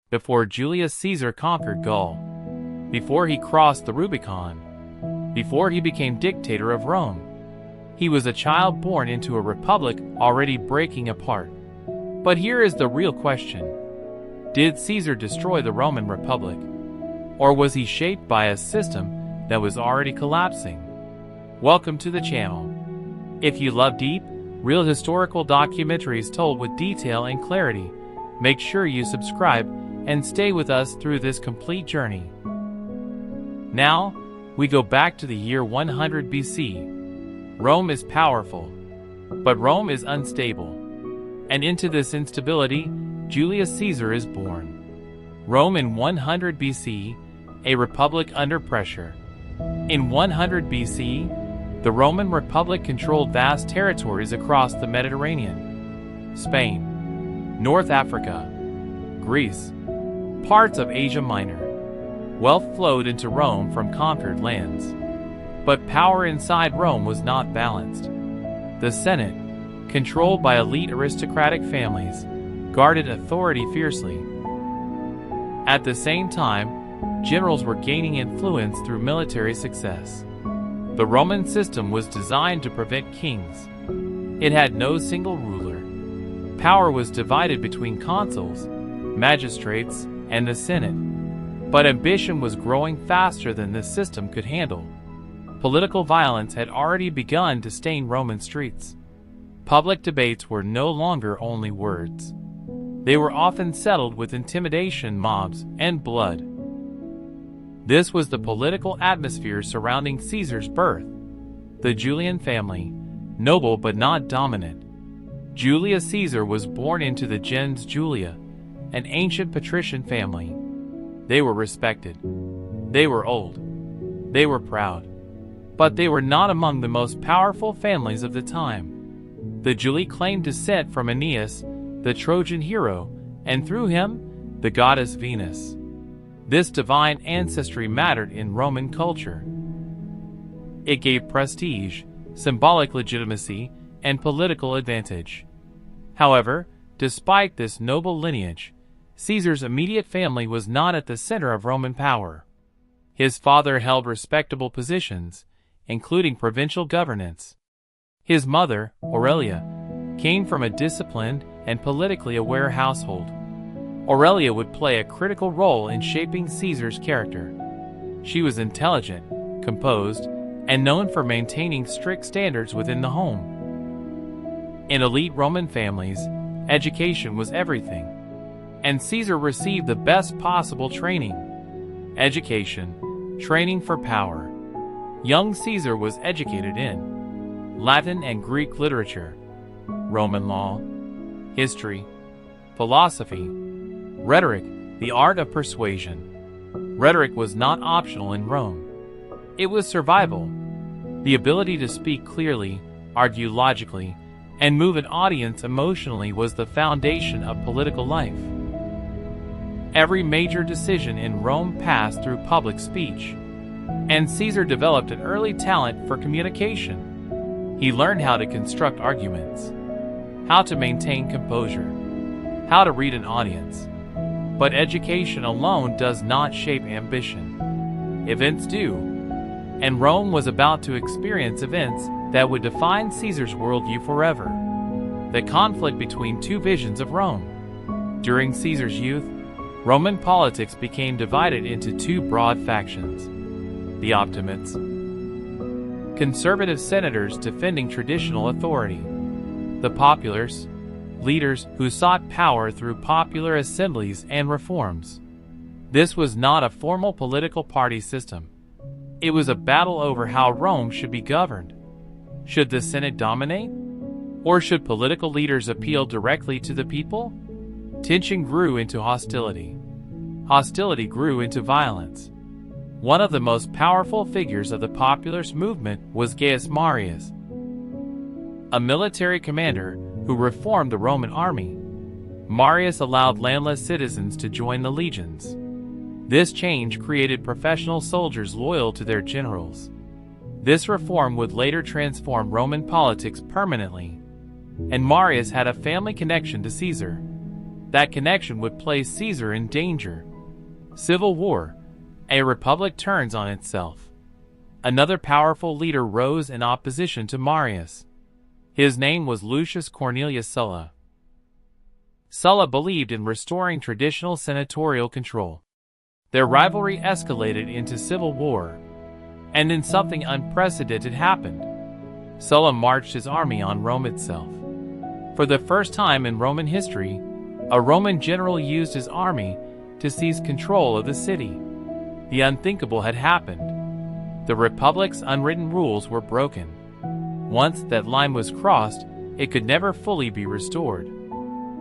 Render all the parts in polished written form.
before Julius Caesar conquered Gaul, before he crossed the Rubicon, before he became dictator of Rome. He was a child born into a republic already breaking apart. But here is the real question. Did Caesar destroy the Roman Republic? Or was he shaped by a system that was already collapsing? Welcome to the channel. If you love deep, real historical documentaries told with detail and clarity, make sure you subscribe and stay with us through this complete journey. Now, we go back to the year 100 BC. Rome is powerful, but Rome is unstable. And into this instability, Julius Caesar is born. Rome in 100 BC, a republic under pressure. In 100 BC, the Roman Republic controlled vast territories across the Mediterranean, Spain, North Africa, Greece, parts of Asia Minor. Wealth flowed into Rome from conquered lands. But power inside Rome was not balanced. The Senate, controlled by elite aristocratic families, guarded authority fiercely. At the same time, generals were gaining influence through military success. The Roman system was designed to prevent kings. It had no single ruler. Power was divided between consuls, magistrates, and the Senate. But ambition was growing faster than this system could handle. Political violence had already begun to stain Roman streets. Public debates were no longer only words. They were often settled with intimidation, mobs, and blood. This was the political atmosphere surrounding Caesar's birth. The Julian family, noble but not dominant. Julius Caesar was born into the gens Julia, an ancient patrician family. They were respected. They were old. They were proud. But they were not among the most powerful families of the time. The Julii claimed descent from Aeneas, the Trojan hero, and through him, the goddess Venus. This divine ancestry mattered in Roman culture. It gave prestige, symbolic legitimacy, and political advantage. However, despite this noble lineage, Caesar's immediate family was not at the center of Roman power. His father held respectable positions, including provincial governance. His mother, Aurelia, came from a disciplined and politically aware household. Aurelia would play a critical role in shaping Caesar's character. She was intelligent, composed, and known for maintaining strict standards within the home. In elite Roman families, education was everything, and Caesar received the best possible training. Education, training for power. Young Caesar was educated in Latin and Greek literature, Roman law, history, philosophy, rhetoric, the art of persuasion. Rhetoric was not optional in Rome. It was survival. The ability to speak clearly, argue logically, and move an audience emotionally was the foundation of political life. Every major decision in Rome passed through public speech, and Caesar developed an early talent for communication. He learned how to construct arguments, how to maintain composure, how to read an audience. But education alone does not shape ambition. Events do, and Rome was about to experience events that would define Caesar's worldview forever. The conflict between two visions of Rome. During Caesar's youth, Roman politics became divided into two broad factions. The Optimates, conservative senators defending traditional authority. The Populars, leaders who sought power through popular assemblies and reforms. This was not a formal political party system. It was a battle over how Rome should be governed. Should the Senate dominate? Or should political leaders appeal directly to the people? Tension grew into hostility. Hostility grew into violence. One of the most powerful figures of the Populars movement was Gaius Marius, a military commander who reformed the Roman army. Marius allowed landless citizens to join the legions. This change created professional soldiers loyal to their generals. This reform would later transform Roman politics permanently, and Marius had a family connection to Caesar. That connection would place Caesar in danger. Civil war. A republic turns on itself. Another powerful leader rose in opposition to Marius. His name was Lucius Cornelius Sulla. Sulla believed in restoring traditional senatorial control. Their rivalry escalated into civil war, and then something unprecedented happened. Sulla marched his army on Rome itself. For the first time in Roman history, a Roman general used his army to seize control of the city. The unthinkable had happened. The Republic's unwritten rules were broken. Once that line was crossed, it could never fully be restored.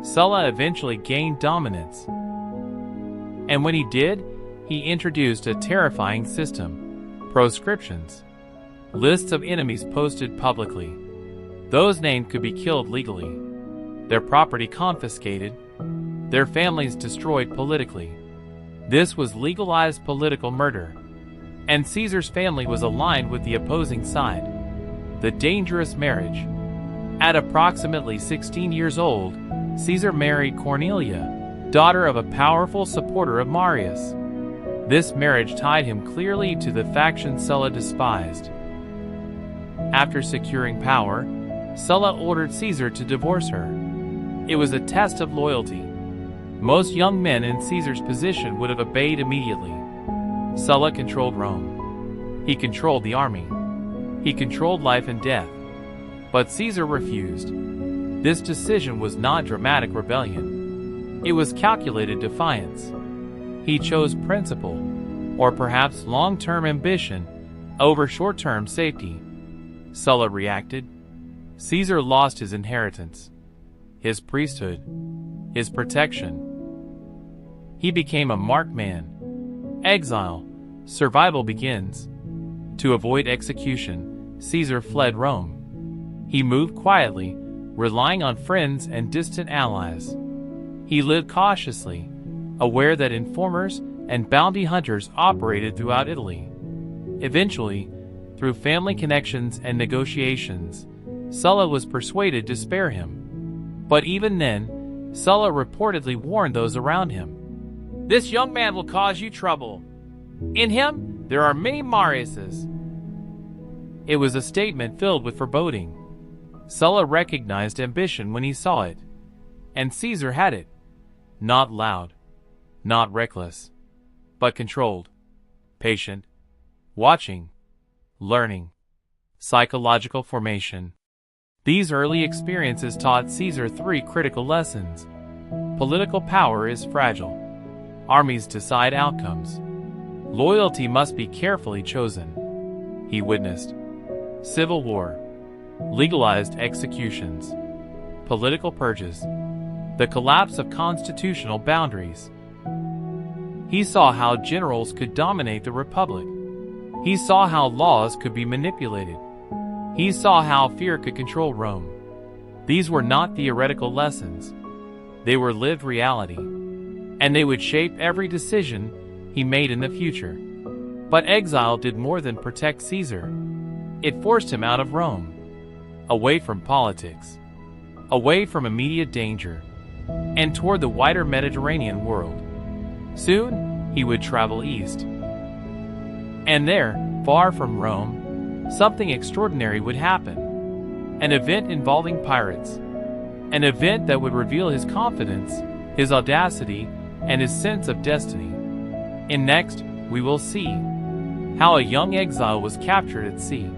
Sulla eventually gained dominance. And when he did, he introduced a terrifying system: proscriptions. Lists of enemies posted publicly. Those named could be killed legally, their property confiscated, their families destroyed politically. This was legalized political murder, and Caesar's family was aligned with the opposing side. The dangerous marriage. At approximately 16 years old, Caesar married Cornelia, daughter of a powerful supporter of Marius. This marriage tied him clearly to the faction Sulla despised. After securing power, Sulla ordered Caesar to divorce her. It was a test of loyalty. Most young men in Caesar's position would have obeyed immediately. Sulla controlled Rome. He controlled the army. He controlled life and death. But Caesar refused. This decision was not dramatic rebellion. It was calculated defiance. He chose principle, or perhaps long-term ambition, over short-term safety. Sulla reacted. Caesar lost his inheritance, his priesthood, his protection. He became a marked man. Exile. Survival begins. To avoid execution, Caesar fled Rome. He moved quietly, relying on friends and distant allies. He lived cautiously, aware that informers and bounty hunters operated throughout Italy. Eventually, through family connections and negotiations, Sulla was persuaded to spare him. But even then, Sulla reportedly warned those around him. "This young man will cause you trouble. In him, there are many Mariuses." It was a statement filled with foreboding. Sulla recognized ambition when he saw it, and Caesar had it. Not loud, not reckless, but controlled, patient, watching, learning. Psychological formation. These early experiences taught Caesar 3 critical lessons. Political power is fragile. Armies decide outcomes. Loyalty must be carefully chosen. He witnessed civil war, legalized executions, political purges, the collapse of constitutional boundaries. He saw how generals could dominate the republic. He saw how laws could be manipulated. He saw how fear could control Rome. These were not theoretical lessons. They were lived reality, and they would shape every decision he made in the future. But exile did more than protect Caesar. It forced him out of Rome, away from politics, away from immediate danger, and toward the wider Mediterranean world. Soon, he would travel east. And there, far from Rome, something extraordinary would happen. An event involving pirates. An event that would reveal his confidence, his audacity, and his sense of destiny. And next, we will see how a young exile was captured at sea,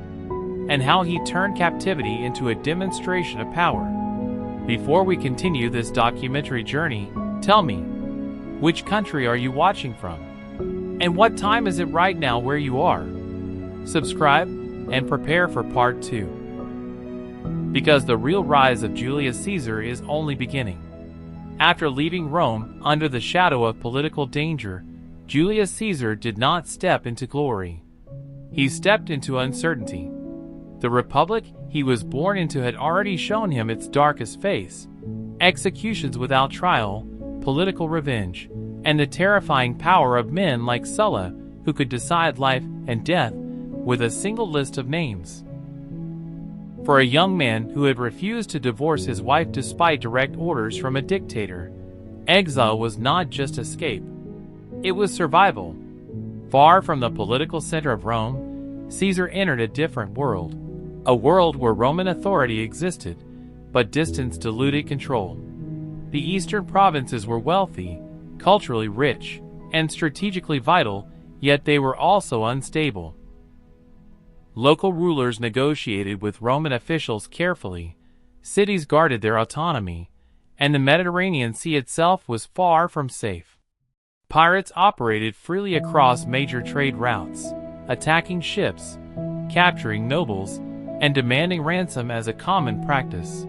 and how he turned captivity into a demonstration of power. Before we continue this documentary journey, tell me, which country are you watching from? And what time is it right now where you are? Subscribe and prepare for part 2. Because the real rise of Julius Caesar is only beginning. After leaving Rome under the shadow of political danger, Julius Caesar did not step into glory. He stepped into uncertainty. The republic he was born into had already shown him its darkest face: executions without trial, political revenge, and the terrifying power of men like Sulla, who could decide life and death with a single list of names. For a young man who had refused to divorce his wife despite direct orders from a dictator, Exile was not just escape. It was survival. Far from the political center of Rome, Caesar entered a different world. A world where Roman authority existed, but distance diluted control. The eastern provinces were wealthy, culturally rich, and strategically vital, yet they were also unstable. Local rulers negotiated with Roman officials carefully, cities guarded their autonomy, and the Mediterranean Sea itself was far from safe. Pirates operated freely across major trade routes, attacking ships, capturing nobles, and demanding ransom as a common practice.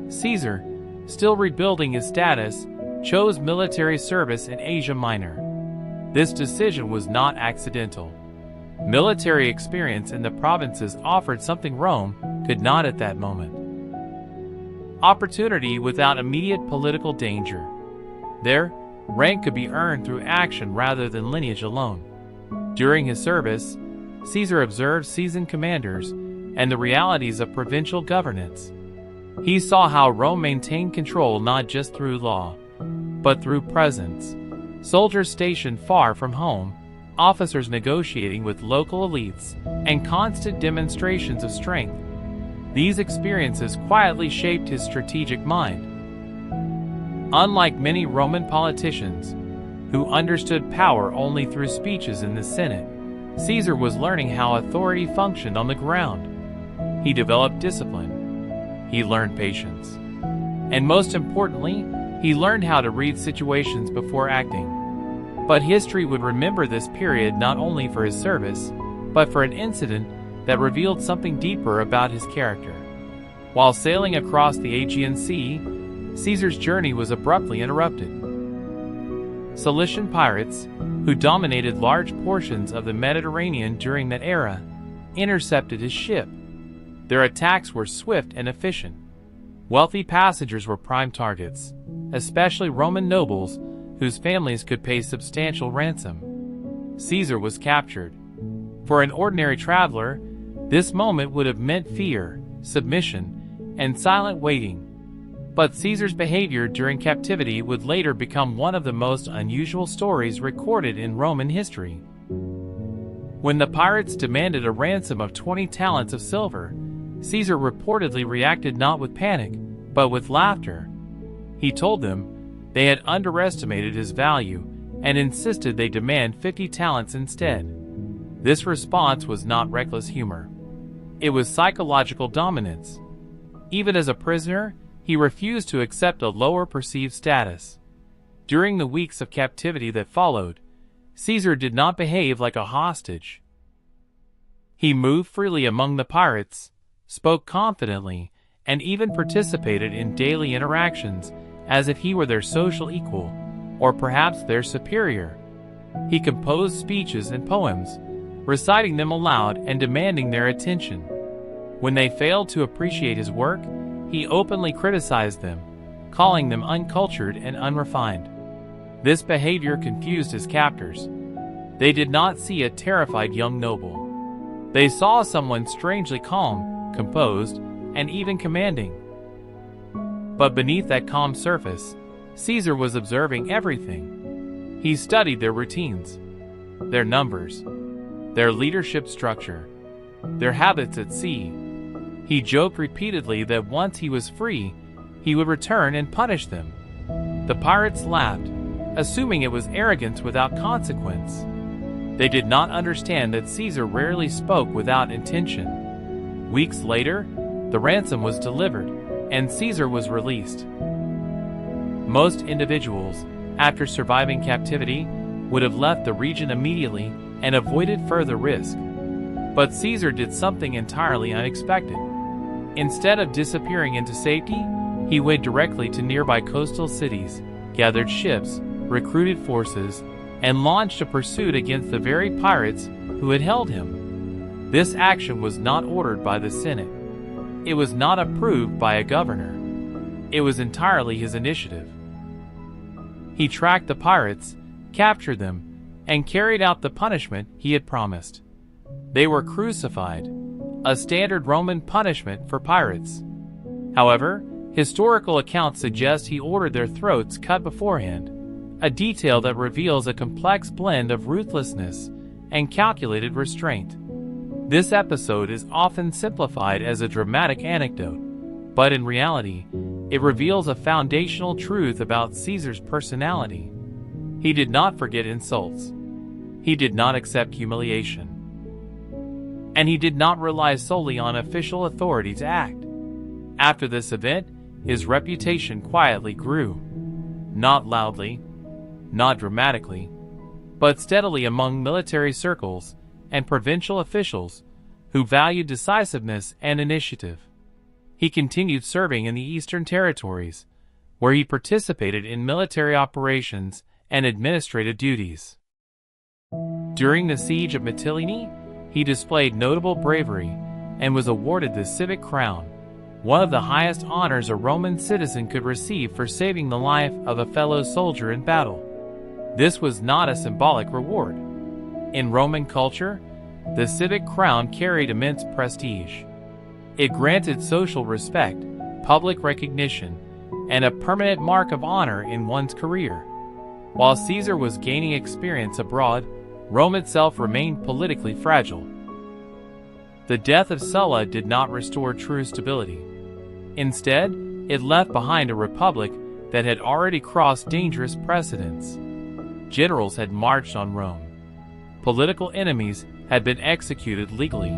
Caesar, still rebuilding his status, chose military service in Asia Minor. This decision was not accidental. Military experience in the provinces offered something Rome could not at that moment. Opportunity without immediate political danger. There, rank could be earned through action rather than lineage alone. During his service, Caesar observed seasoned commanders and the realities of provincial governance. He saw how Rome maintained control not just through law, but through presence. Soldiers stationed far from home, officers negotiating with local elites, and constant demonstrations of strength. These experiences quietly shaped his strategic mind. Unlike many Roman politicians, who understood power only through speeches in the Senate, Caesar was learning how authority functioned on the ground. He developed discipline. He learned patience. And most importantly, he learned how to read situations before acting. But history would remember this period not only for his service, but for an incident that revealed something deeper about his character. While sailing across the Aegean Sea, Caesar's journey was abruptly interrupted. Cilician pirates, who dominated large portions of the Mediterranean during that era, intercepted his ship. Their attacks were swift and efficient. Wealthy passengers were prime targets, especially Roman nobles whose families could pay substantial ransom. Caesar was captured. For an ordinary traveler, this moment would have meant fear, submission, and silent waiting. But Caesar's behavior during captivity would later become one of the most unusual stories recorded in Roman history. When the pirates demanded a ransom of 20 talents of silver, Caesar reportedly reacted not with panic, but with laughter. He told them they had underestimated his value and insisted they demand 50 talents instead. This response was not reckless humor. It was psychological dominance. Even as a prisoner, he refused to accept a lower perceived status. During the weeks of captivity that followed, Caesar did not behave like a hostage. He moved freely among the pirates, spoke confidently, and even participated in daily interactions as if he were their social equal, or perhaps their superior. He composed speeches and poems, reciting them aloud and demanding their attention. When they failed to appreciate his work, he openly criticized them, calling them uncultured and unrefined. This behavior confused his captors. They did not see a terrified young noble. They saw someone strangely calm, composed, and even commanding. But beneath that calm surface, Caesar was observing everything. He studied their routines, their numbers, their leadership structure, their habits at sea. He joked repeatedly that once he was free, he would return and punish them. The pirates laughed, assuming it was arrogance without consequence. They did not understand that Caesar rarely spoke without intention. Weeks later, the ransom was delivered, and Caesar was released. Most individuals, after surviving captivity, would have left the region immediately and avoided further risk. But Caesar did something entirely unexpected. Instead of disappearing into safety, he went directly to nearby coastal cities, gathered ships, recruited forces, and launched a pursuit against the very pirates who had held him. This action was not ordered by the Senate. It was not approved by a governor. It was entirely his initiative. He tracked the pirates, captured them, and carried out the punishment he had promised. They were crucified, a standard Roman punishment for pirates. However, Historical accounts suggest he ordered their throats cut beforehand, a detail that reveals a complex blend of ruthlessness and calculated restraint. This episode is often simplified as a dramatic anecdote, but in reality, it reveals a foundational truth about Caesar's personality. He did not forget insults. He did not accept humiliation. And he did not rely solely on official authority to act. After this event, his reputation quietly grew. Not loudly, not dramatically, but steadily among military circles and provincial officials who valued decisiveness and initiative. He continued serving in the Eastern Territories, where he participated in military operations and administrative duties. During the siege of Mytilene, he displayed notable bravery and was awarded the civic crown, one of the highest honors a Roman citizen could receive for saving the life of a fellow soldier in battle. This was not a symbolic reward. In Roman culture, the civic crown carried immense prestige. It granted social respect, public recognition, and a permanent mark of honor in one's career. While Caesar was gaining experience abroad, Rome itself remained politically fragile. The death of Sulla did not restore true stability. Instead, it left behind a republic that had already crossed dangerous precedents. Generals had marched on Rome. Political enemies had been executed legally.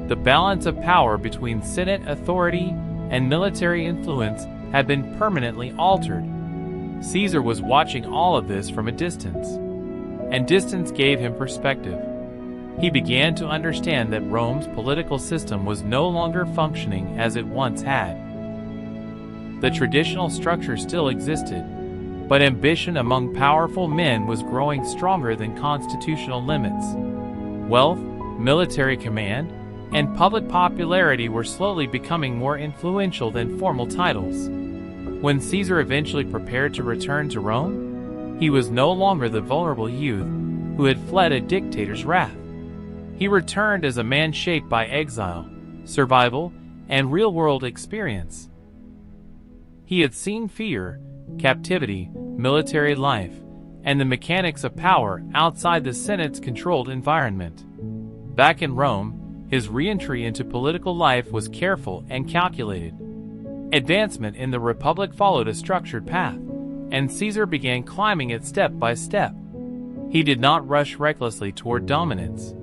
The balance of power between Senate authority and military influence had been permanently altered. Caesar was watching all of this from a distance, and distance gave him perspective. He began to understand that Rome's political system was no longer functioning as it once had. The traditional structure still existed, but ambition among powerful men was growing stronger than constitutional limits. Wealth, military command, and public popularity were slowly becoming more influential than formal titles. When Caesar eventually prepared to return to Rome, he was no longer the vulnerable youth who had fled a dictator's wrath. He returned as a man shaped by exile, survival, and real-world experience. He had seen fear, captivity, military life, and the mechanics of power outside the Senate's controlled environment. Back in Rome, his re-entry into political life was careful and calculated. Advancement in the Republic followed a structured path, and Caesar began climbing it step by step. He did not rush recklessly toward dominance.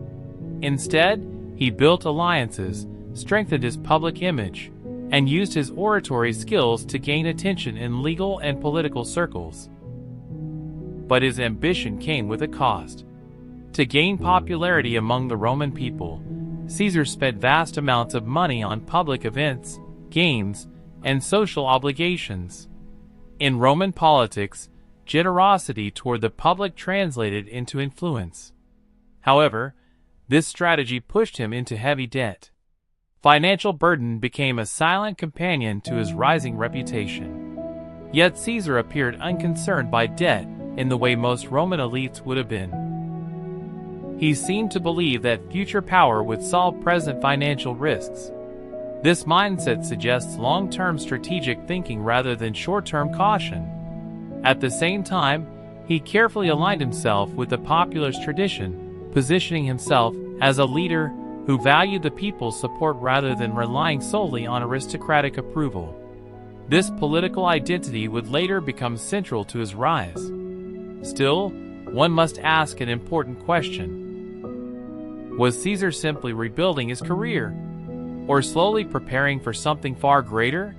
Instead, he built alliances, strengthened his public image, and used his oratory skills to gain attention in legal and political circles. But his ambition came with a cost. To gain popularity among the Roman people, Caesar spent vast amounts of money on public events, games, and social obligations. In Roman politics, generosity toward the public translated into influence. However, this strategy pushed him into heavy debt. Financial burden became a silent companion to his rising reputation. Yet Caesar appeared unconcerned by debt in the way most Roman elites would have been. He seemed to believe that future power would solve present financial risks. This mindset suggests long-term strategic thinking rather than short-term caution. At the same time, he carefully aligned himself with the popular tradition, positioning himself as a leader who valued the people's support rather than relying solely on aristocratic approval. This political identity would later become central to his rise. Still, one must ask an important question. Was Caesar simply rebuilding his career, or slowly preparing for something far greater?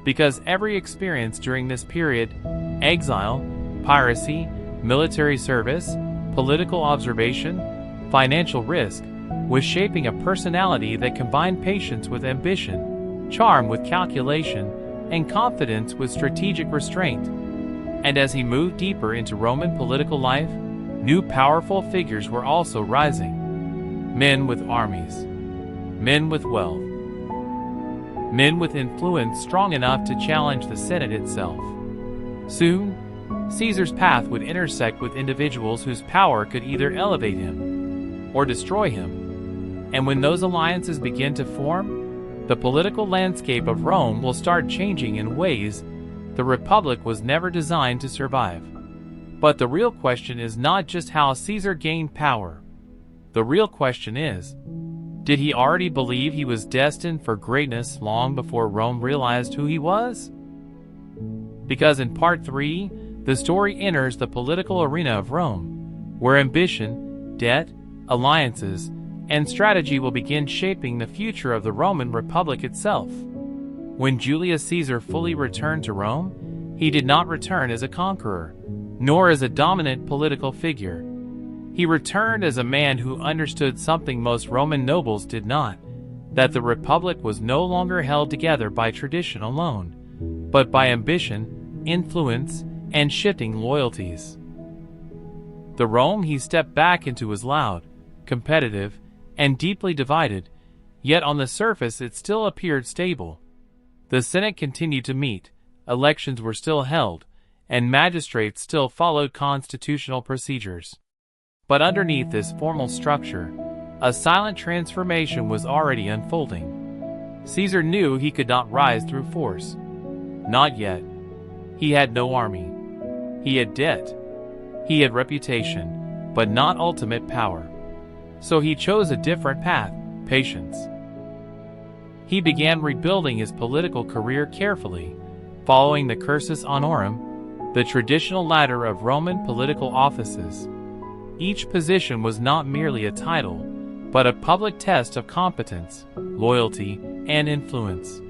Because every experience during this period, exile, piracy, military service, political observation, financial risk, was shaping a personality that combined patience with ambition, charm with calculation, and confidence with strategic restraint. And as he moved deeper into Roman political life, new powerful figures were also rising. Men with armies, men with wealth, men with influence strong enough to challenge the Senate itself. Soon, Caesar's path would intersect with individuals whose power could either elevate him or destroy him. And when those alliances began to form, the political landscape of Rome will start changing in ways the Republic was never designed to survive. But the real question is not just how Caesar gained power. The real question is, did he already believe he was destined for greatness long before Rome realized who he was? Because in Part 3, the story enters the political arena of Rome, where ambition, debt, alliances, and strategy will begin shaping the future of the Roman Republic itself. When Julius Caesar fully returned to Rome, he did not return as a conqueror, nor as a dominant political figure. He returned as a man who understood something most Roman nobles did not, that the Republic was no longer held together by tradition alone, but by ambition, influence, and shifting loyalties. The Rome he stepped back into was loud, competitive, and deeply divided, yet on the surface it still appeared stable. The Senate continued to meet, elections were still held, and magistrates still followed constitutional procedures. But underneath this formal structure, a silent transformation was already unfolding. Caesar knew he could not rise through force. Not yet. He had no army. He had debt. He had reputation, but not ultimate power. So he chose a different path, patience. He began rebuilding his political career carefully, following the cursus honorum, the traditional ladder of Roman political offices. Each position was not merely a title, but a public test of competence, loyalty, and influence.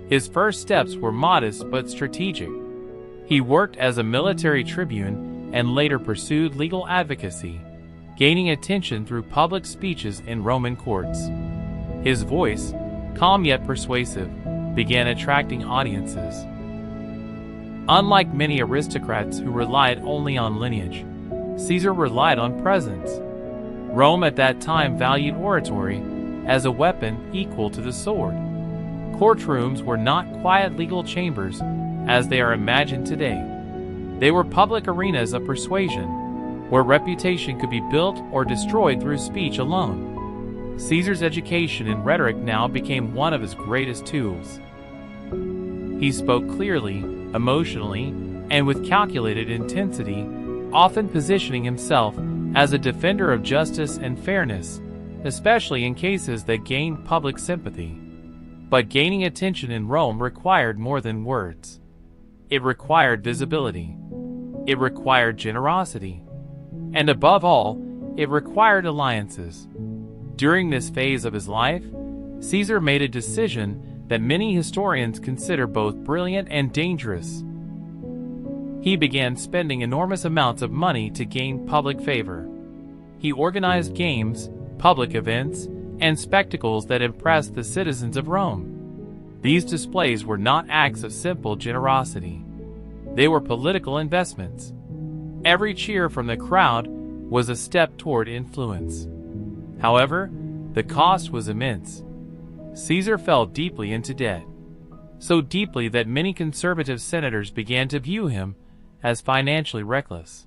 His first steps were modest but strategic. He worked as a military tribune and later pursued legal advocacy, gaining attention through public speeches in Roman courts. His voice, calm yet persuasive, began attracting audiences. Unlike many aristocrats who relied only on lineage, Caesar relied on presence. Rome at that time valued oratory as a weapon equal to the sword. Courtrooms were not quiet legal chambers as they are imagined today. They were public arenas of persuasion, where reputation could be built or destroyed through speech alone. Caesar's education in rhetoric now became one of his greatest tools. He spoke clearly, emotionally, and with calculated intensity, often positioning himself as a defender of justice and fairness, especially in cases that gained public sympathy. But gaining attention in Rome required more than words. It required visibility. It required generosity. And above all, it required alliances. During this phase of his life, Caesar made a decision that many historians consider both brilliant and dangerous. He began spending enormous amounts of money to gain public favor. He organized games, public events, and spectacles that impressed the citizens of Rome. These displays were not acts of simple generosity. They were political investments. Every cheer from the crowd was a step toward influence. However, the cost was immense. Caesar fell deeply into debt, so deeply that many conservative senators began to view him as financially reckless.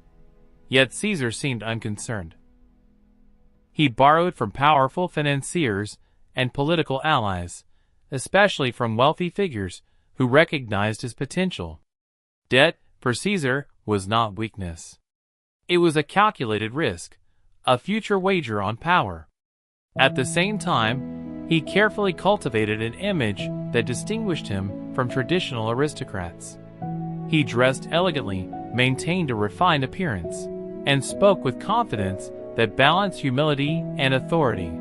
Yet Caesar seemed unconcerned. He borrowed from powerful financiers and political allies, especially from wealthy figures who recognized his potential. Debt, for Caesar, was not weakness. It was a calculated risk, a future wager on power. At the same time, he carefully cultivated an image that distinguished him from traditional aristocrats. He dressed elegantly, maintained a refined appearance, and spoke with confidence that balanced humility and authority.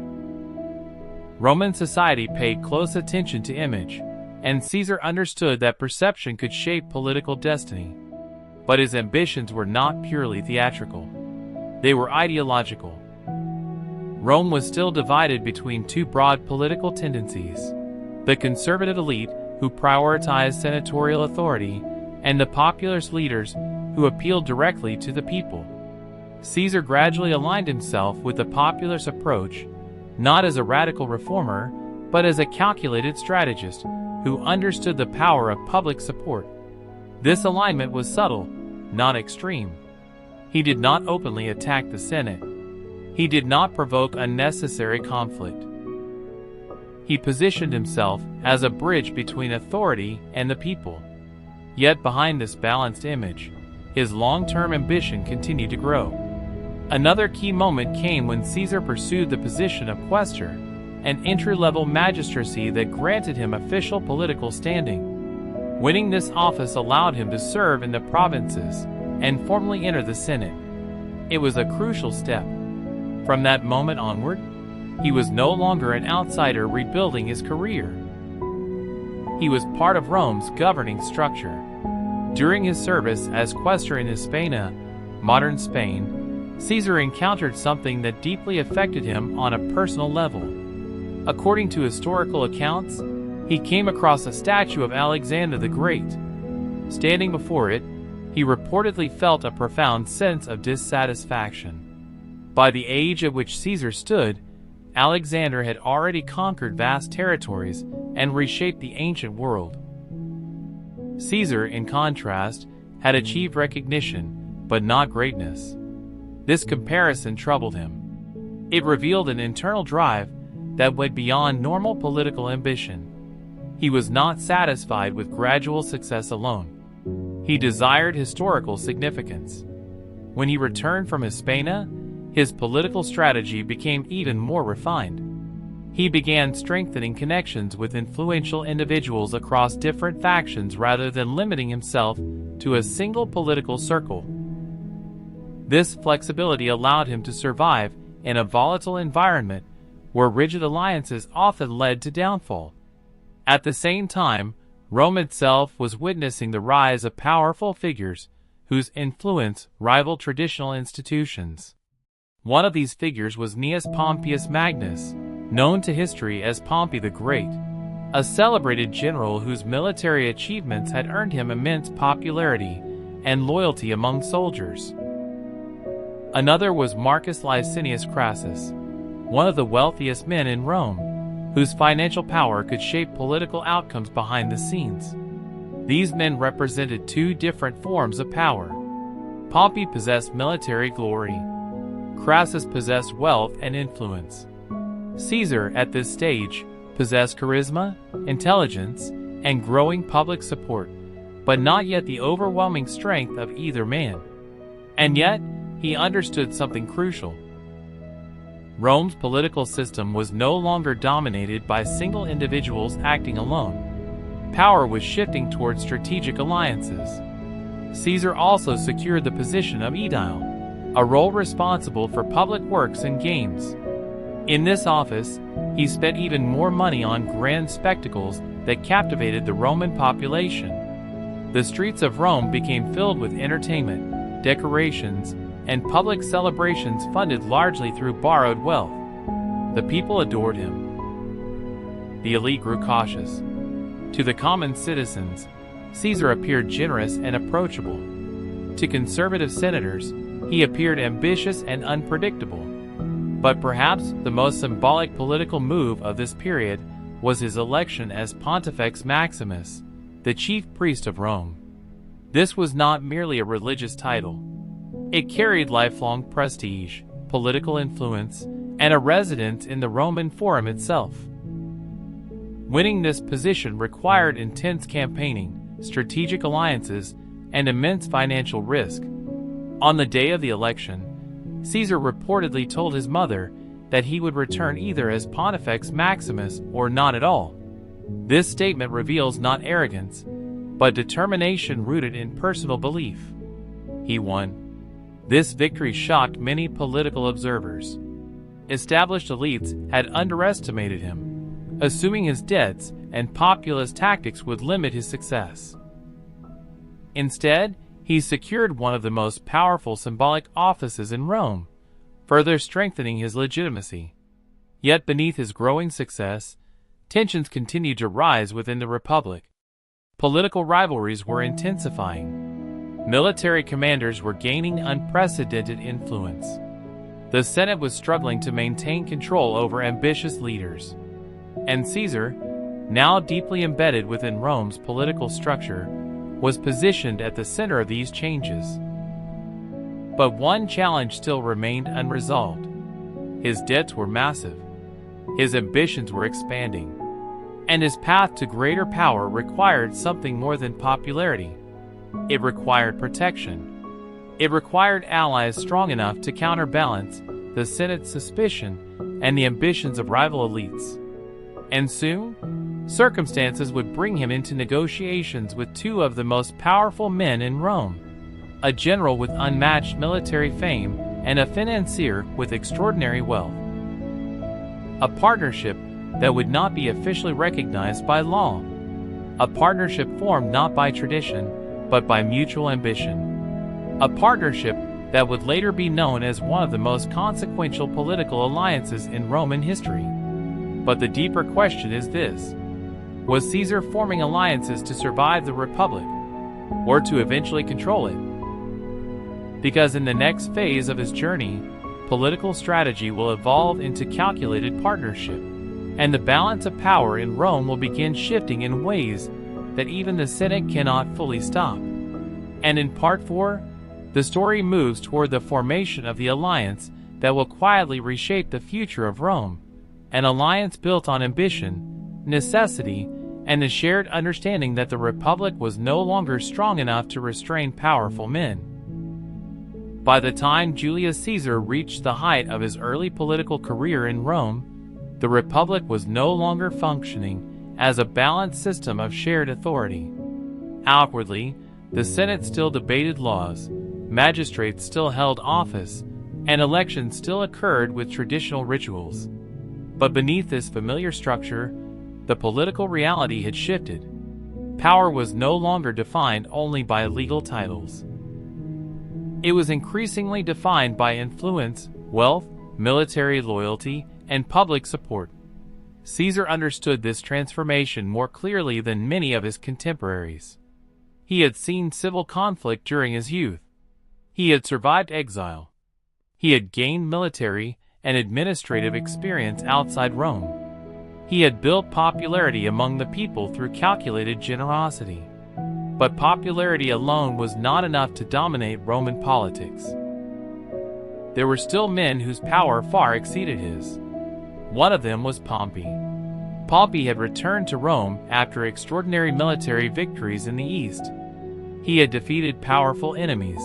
Roman society paid close attention to image, and Caesar understood that perception could shape political destiny. But his ambitions were not purely theatrical. They were ideological. Rome was still divided between two broad political tendencies: the conservative elite, who prioritized senatorial authority, and the populist leaders who appealed directly to the people. Caesar gradually aligned himself with the populist approach, not as a radical reformer, but as a calculated strategist who understood the power of public support. This alignment was subtle, not extreme. He did not openly attack the Senate. He did not provoke unnecessary conflict. He positioned himself as a bridge between authority and the people. Yet behind this balanced image, his long-term ambition continued to grow. Another key moment came when Caesar pursued the position of quaestor, an entry-level magistracy that granted him official political standing. Winning this office allowed him to serve in the provinces and formally enter the Senate. It was a crucial step. From that moment onward, he was no longer an outsider rebuilding his career. He was part of Rome's governing structure. During his service as quaestor in Hispania, modern Spain, Caesar encountered something that deeply affected him on a personal level. According to historical accounts, he came across a statue of Alexander the Great. Standing before it, he reportedly felt a profound sense of dissatisfaction. By the age at which Caesar stood, Alexander had already conquered vast territories and reshaped the ancient world. Caesar, in contrast, had achieved recognition, but not greatness. This comparison troubled him. It revealed an internal drive that went beyond normal political ambition. He was not satisfied with gradual success alone. He desired historical significance. When he returned from Hispania, his political strategy became even more refined. He began strengthening connections with influential individuals across different factions rather than limiting himself to a single political circle. This flexibility allowed him to survive in a volatile environment where rigid alliances often led to downfall. At the same time, Rome itself was witnessing the rise of powerful figures whose influence rivaled traditional institutions. One of these figures was Gnaeus Pompeius Magnus, known to history as Pompey the Great, a celebrated general whose military achievements had earned him immense popularity and loyalty among soldiers. Another was Marcus Licinius Crassus, one of the wealthiest men in Rome, whose financial power could shape political outcomes behind the scenes. These men represented two different forms of power. Pompey possessed military glory. Crassus possessed wealth and influence. Caesar, at this stage, possessed charisma, intelligence, and growing public support, but not yet the overwhelming strength of either man. And yet, he understood something crucial. Rome's political system was no longer dominated by single individuals acting alone. Power was shifting towards strategic alliances. Caesar also secured the position of aedile, a role responsible for public works and games. In this office, he spent even more money on grand spectacles that captivated the Roman population. The streets of Rome became filled with entertainment, decorations, and public celebrations funded largely through borrowed wealth. The people adored him. The elite grew cautious. To the common citizens, Caesar appeared generous and approachable. To conservative senators, he appeared ambitious and unpredictable. But perhaps the most symbolic political move of this period was his election as Pontifex Maximus, the chief priest of Rome. This was not merely a religious title. It carried lifelong prestige, political influence, and a residence in the Roman Forum itself. Winning this position required intense campaigning, strategic alliances, and immense financial risk. On the day of the election, Caesar reportedly told his mother that he would return either as Pontifex Maximus or not at all. This statement reveals not arrogance, but determination rooted in personal belief. He won. This victory shocked many political observers. Established elites had underestimated him, assuming his debts and populist tactics would limit his success. Instead, he secured one of the most powerful symbolic offices in Rome, further strengthening his legitimacy. Yet beneath his growing success, tensions continued to rise within the Republic. Political rivalries were intensifying. Military commanders were gaining unprecedented influence. The Senate was struggling to maintain control over ambitious leaders. And Caesar, now deeply embedded within Rome's political structure, was positioned at the center of these changes. But one challenge still remained unresolved. His debts were massive. His ambitions were expanding, and his path to greater power required something more than popularity. It required protection. It required allies strong enough to counterbalance the Senate's suspicion and the ambitions of rival elites. And soon, circumstances would bring him into negotiations with two of the most powerful men in Rome, a general with unmatched military fame and a financier with extraordinary wealth. A partnership that would not be officially recognized by law. A partnership formed not by tradition, but by mutual ambition. A partnership that would later be known as one of the most consequential political alliances in Roman history. But the deeper question is this: was Caesar forming alliances to survive the Republic, or to eventually control it? Because in the next phase of his journey, political strategy will evolve into calculated partnership, and the balance of power in Rome will begin shifting in ways that even the Senate cannot fully stop. And in Part 4, the story moves toward the formation of the alliance that will quietly reshape the future of Rome, an alliance built on ambition, necessity, and the shared understanding that the Republic was no longer strong enough to restrain powerful men. By the time Julius Caesar reached the height of his early political career in Rome, the Republic was no longer functioning as a balanced system of shared authority. Outwardly, the Senate still debated laws, magistrates still held office, and elections still occurred with traditional rituals. But beneath this familiar structure, the political reality had shifted. Power was no longer defined only by legal titles. It was increasingly defined by influence, wealth, military loyalty, and public support. Caesar understood this transformation more clearly than many of his contemporaries. He had seen civil conflict during his youth. He had survived exile. He had gained military and administrative experience outside Rome. He had built popularity among the people through calculated generosity. But popularity alone was not enough to dominate Roman politics. There were still men whose power far exceeded his. One of them was Pompey. Pompey had returned to Rome after extraordinary military victories in the East. He had defeated powerful enemies,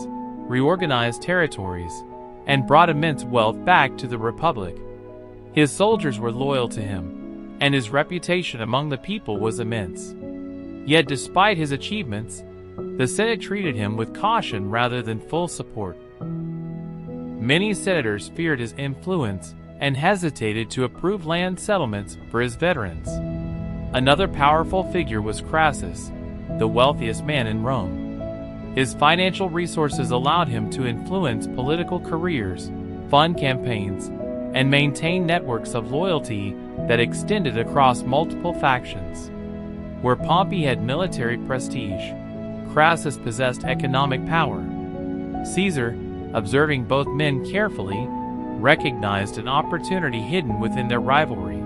reorganized territories, and brought immense wealth back to the Republic. His soldiers were loyal to him, and his reputation among the people was immense. Yet despite his achievements, the Senate treated him with caution rather than full support. Many senators feared his influence and hesitated to approve land settlements for his veterans. Another powerful figure was Crassus, the wealthiest man in Rome. His financial resources allowed him to influence political careers, fund campaigns, and maintain networks of loyalty that extended across multiple factions. Where Pompey had military prestige, Crassus possessed economic power. Caesar, observing both men carefully, recognized an opportunity hidden within their rivalry.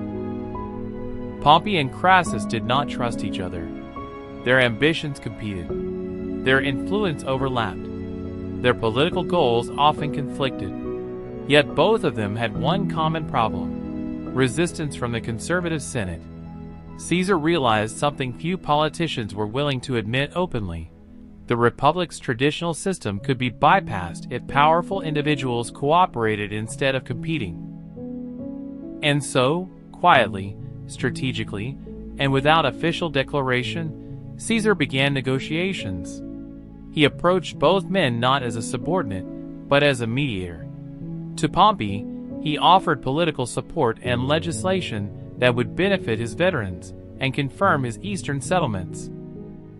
Pompey and Crassus did not trust each other. Their ambitions competed. Their influence overlapped. Their political goals often conflicted. Yet both of them had one common problem: resistance from the conservative Senate. Caesar realized something few politicians were willing to admit openly. The Republic's traditional system could be bypassed if powerful individuals cooperated instead of competing. And so, quietly, strategically, and without official declaration, Caesar began negotiations. He approached both men not as a subordinate, but as a mediator. To Pompey, he offered political support and legislation that would benefit his veterans and confirm his eastern settlements.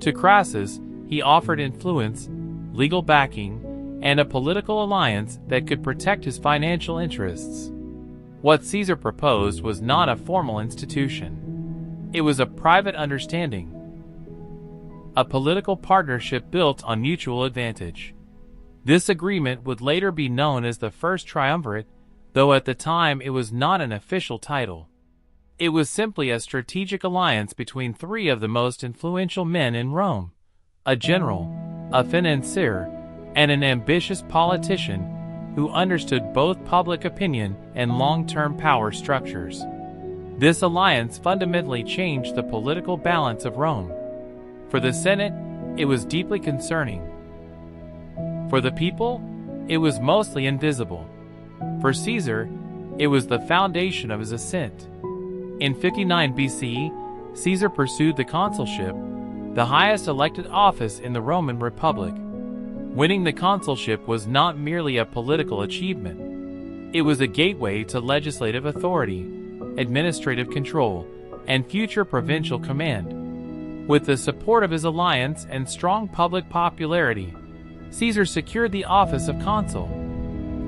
To Crassus, he offered influence, legal backing, and a political alliance that could protect his financial interests. What Caesar proposed was not a formal institution. It was a private understanding, a political partnership built on mutual advantage. This agreement would later be known as the First Triumvirate, though at the time it was not an official title. It was simply a strategic alliance between three of the most influential men in Rome: a general, a financier, and an ambitious politician who understood both public opinion and long-term power structures. This alliance fundamentally changed the political balance of Rome. For the Senate, it was deeply concerning. For the people, it was mostly invisible. For Caesar, it was the foundation of his ascent. In 59 BC, Caesar pursued the consulship, the highest elected office in the Roman Republic. Winning the consulship was not merely a political achievement. It was a gateway to legislative authority, administrative control, and future provincial command. With the support of his alliance and strong public popularity, Caesar secured the office of consul.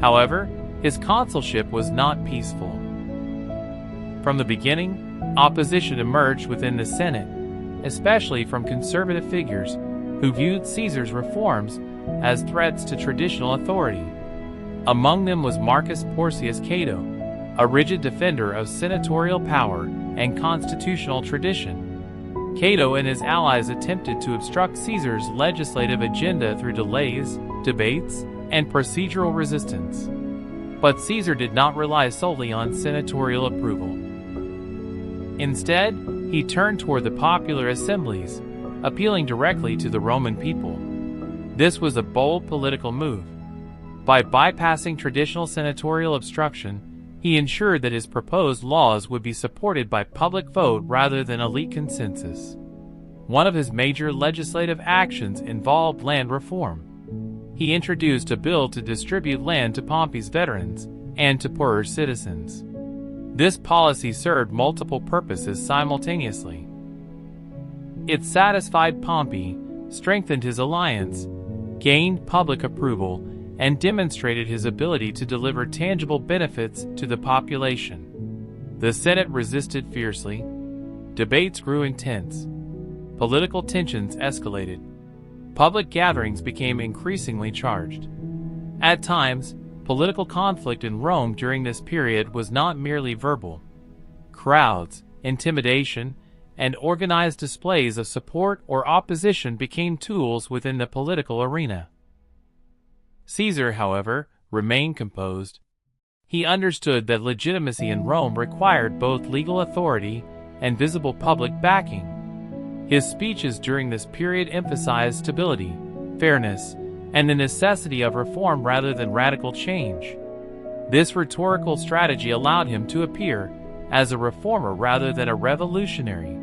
However, his consulship was not peaceful. From the beginning, opposition emerged within the Senate, especially from conservative figures who viewed Caesar's reforms as threats to traditional authority. Among them was Marcus Porcius Cato, a rigid defender of senatorial power and constitutional tradition. Cato and his allies attempted to obstruct Caesar's legislative agenda through delays, debates, and procedural resistance. But Caesar did not rely solely on senatorial approval. Instead, he turned toward the popular assemblies, appealing directly to the Roman people. This was a bold political move. By bypassing traditional senatorial obstruction, he ensured that his proposed laws would be supported by public vote rather than elite consensus. One of his major legislative actions involved land reform. He introduced a bill to distribute land to Pompey's veterans and to poorer citizens. This policy served multiple purposes simultaneously. It satisfied Pompey, strengthened his alliance, gained public approval, and demonstrated his ability to deliver tangible benefits to the population. The Senate resisted fiercely. Debates grew intense. Political tensions escalated. Public gatherings became increasingly charged. At times, political conflict in Rome during this period was not merely verbal. Crowds, intimidation, and organized displays of support or opposition became tools within the political arena. Caesar, however, remained composed. He understood that legitimacy in Rome required both legal authority and visible public backing. His speeches during this period emphasized stability, fairness, and the necessity of reform rather than radical change. This rhetorical strategy allowed him to appear as a reformer rather than a revolutionary.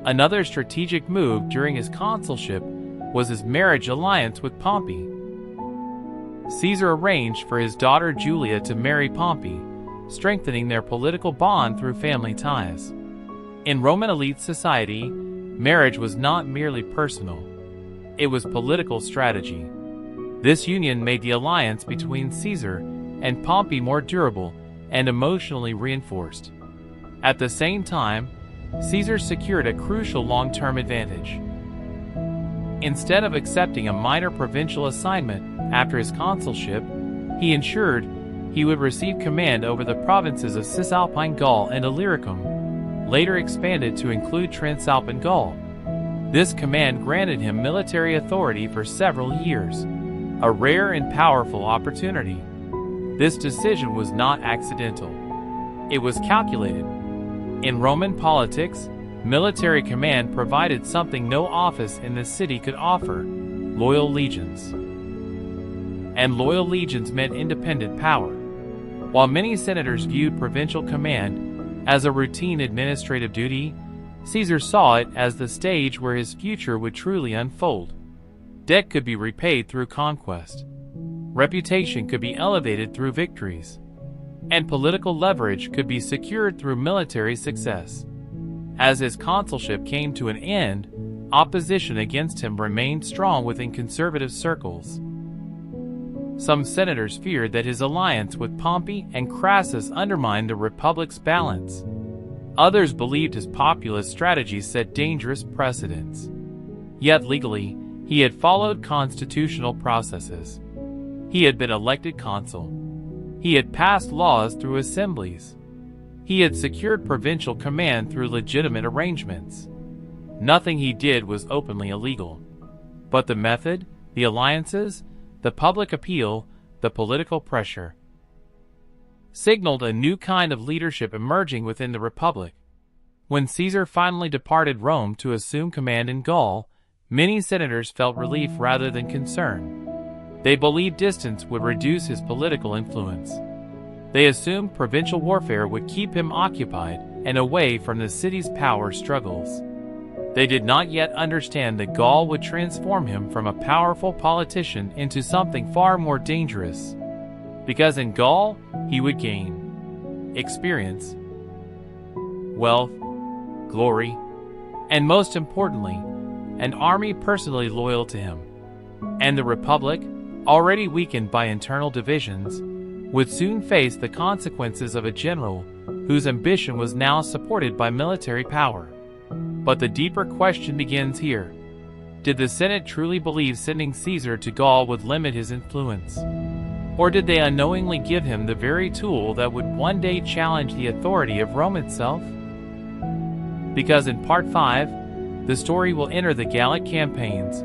Another strategic move during his consulship was his marriage alliance with Pompey. Caesar arranged for his daughter Julia to marry Pompey, strengthening their political bond through family ties. In Roman elite society, marriage was not merely personal. It was political strategy. This union made the alliance between Caesar and Pompey more durable and emotionally reinforced. At the same time, Caesar secured a crucial long-term advantage. Instead of accepting a minor provincial assignment after his consulship, he ensured he would receive command over the provinces of Cisalpine Gaul and Illyricum, later expanded to include Transalpine Gaul. This command granted him military authority for several years, a rare and powerful opportunity. This decision was not accidental. It was calculated. In Roman politics, military command provided something no office in the city could offer: loyal legions. And loyal legions meant independent power. While many senators viewed provincial command as a routine administrative duty, Caesar saw it as the stage where his future would truly unfold. Debt could be repaid through conquest. Reputation could be elevated through victories. And political leverage could be secured through military success. As his consulship came to an end, opposition against him remained strong within conservative circles. Some senators feared that his alliance with Pompey and Crassus undermined the republic's balance. Others believed his populist strategies set dangerous precedents. Yet legally, he had followed constitutional processes. He had been elected consul. He had passed laws through assemblies. He had secured provincial command through legitimate arrangements. Nothing he did was openly illegal. But the method, the alliances, the public appeal, the political pressure. signaled a new kind of leadership emerging within the Republic. When Caesar finally departed Rome to assume command in Gaul, many senators felt relief rather than concern. They believed distance would reduce his political influence. They assumed provincial warfare would keep him occupied and away from the city's power struggles. They did not yet understand that Gaul would transform him from a powerful politician into something far more dangerous. Because in Gaul, he would gain experience, wealth, glory, and most importantly, an army personally loyal to him. And the Republic, already weakened by internal divisions, would soon face the consequences of a general whose ambition was now supported by military power. But the deeper question begins here. Did the Senate truly believe sending Caesar to Gaul would limit his influence? Or did they unknowingly give him the very tool that would one day challenge the authority of Rome itself? Because in Part 5, the story will enter the Gallic campaigns,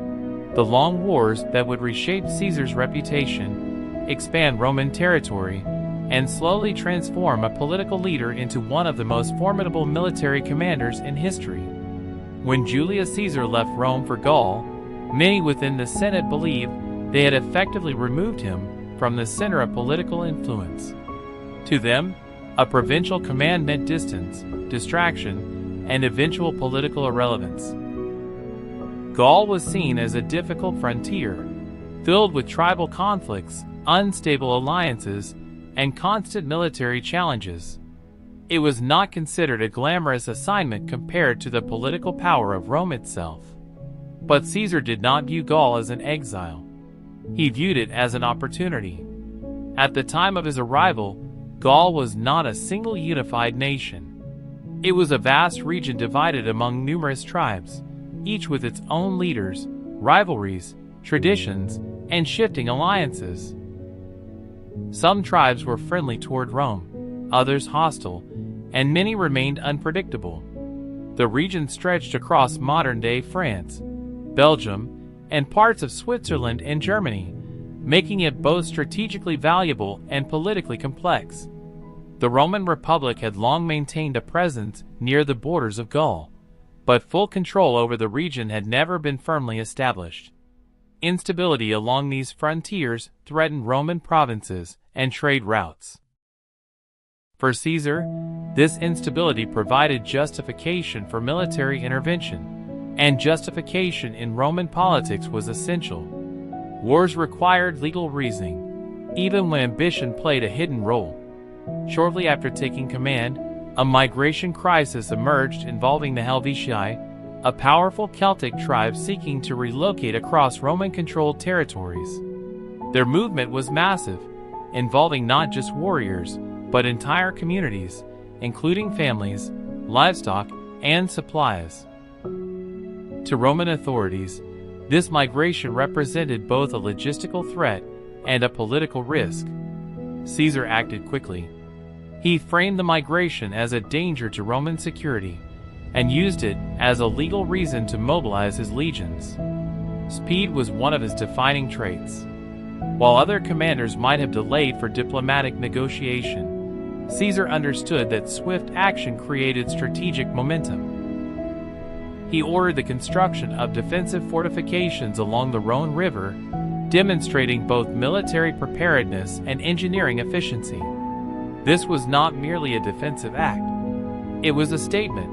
the long wars that would reshape Caesar's reputation, expand Roman territory, and slowly transform a political leader into one of the most formidable military commanders in history. When Julius Caesar left Rome for Gaul, many within the Senate believed they had effectively removed him from the center of political influence. To them, a provincial command meant distance, distraction, and eventual political irrelevance. Gaul was seen as a difficult frontier, filled with tribal conflicts, unstable alliances, and constant military challenges. It was not considered a glamorous assignment compared to the political power of Rome itself. But Caesar did not view Gaul as an exile. He viewed it as an opportunity. At the time of his arrival, Gaul was not a single unified nation. It was a vast region divided among numerous tribes, each with its own leaders, rivalries, traditions, and shifting alliances. Some tribes were friendly toward Rome, others hostile, and many remained unpredictable. The region stretched across modern-day France, Belgium, and parts of Switzerland and Germany, making it both strategically valuable and politically complex. The Roman Republic had long maintained a presence near the borders of Gaul, but full control over the region had never been firmly established. Instability along these frontiers threatened Roman provinces and trade routes. For Caesar, this instability provided justification for military intervention, and justification in Roman politics was essential. Wars required legal reasoning, even when ambition played a hidden role. Shortly after taking command, a migration crisis emerged involving the Helvetii, a powerful Celtic tribe seeking to relocate across Roman-controlled territories. Their movement was massive, involving not just warriors, but entire communities, including families, livestock, and supplies. To Roman authorities, this migration represented both a logistical threat and a political risk. Caesar acted quickly. He framed the migration as a danger to Roman security, and used it as a legal reason to mobilize his legions. Speed was one of his defining traits. While other commanders might have delayed for diplomatic negotiation, Caesar understood that swift action created strategic momentum. He ordered the construction of defensive fortifications along the Rhone River, demonstrating both military preparedness and engineering efficiency. This was not merely a defensive act. It was a statement.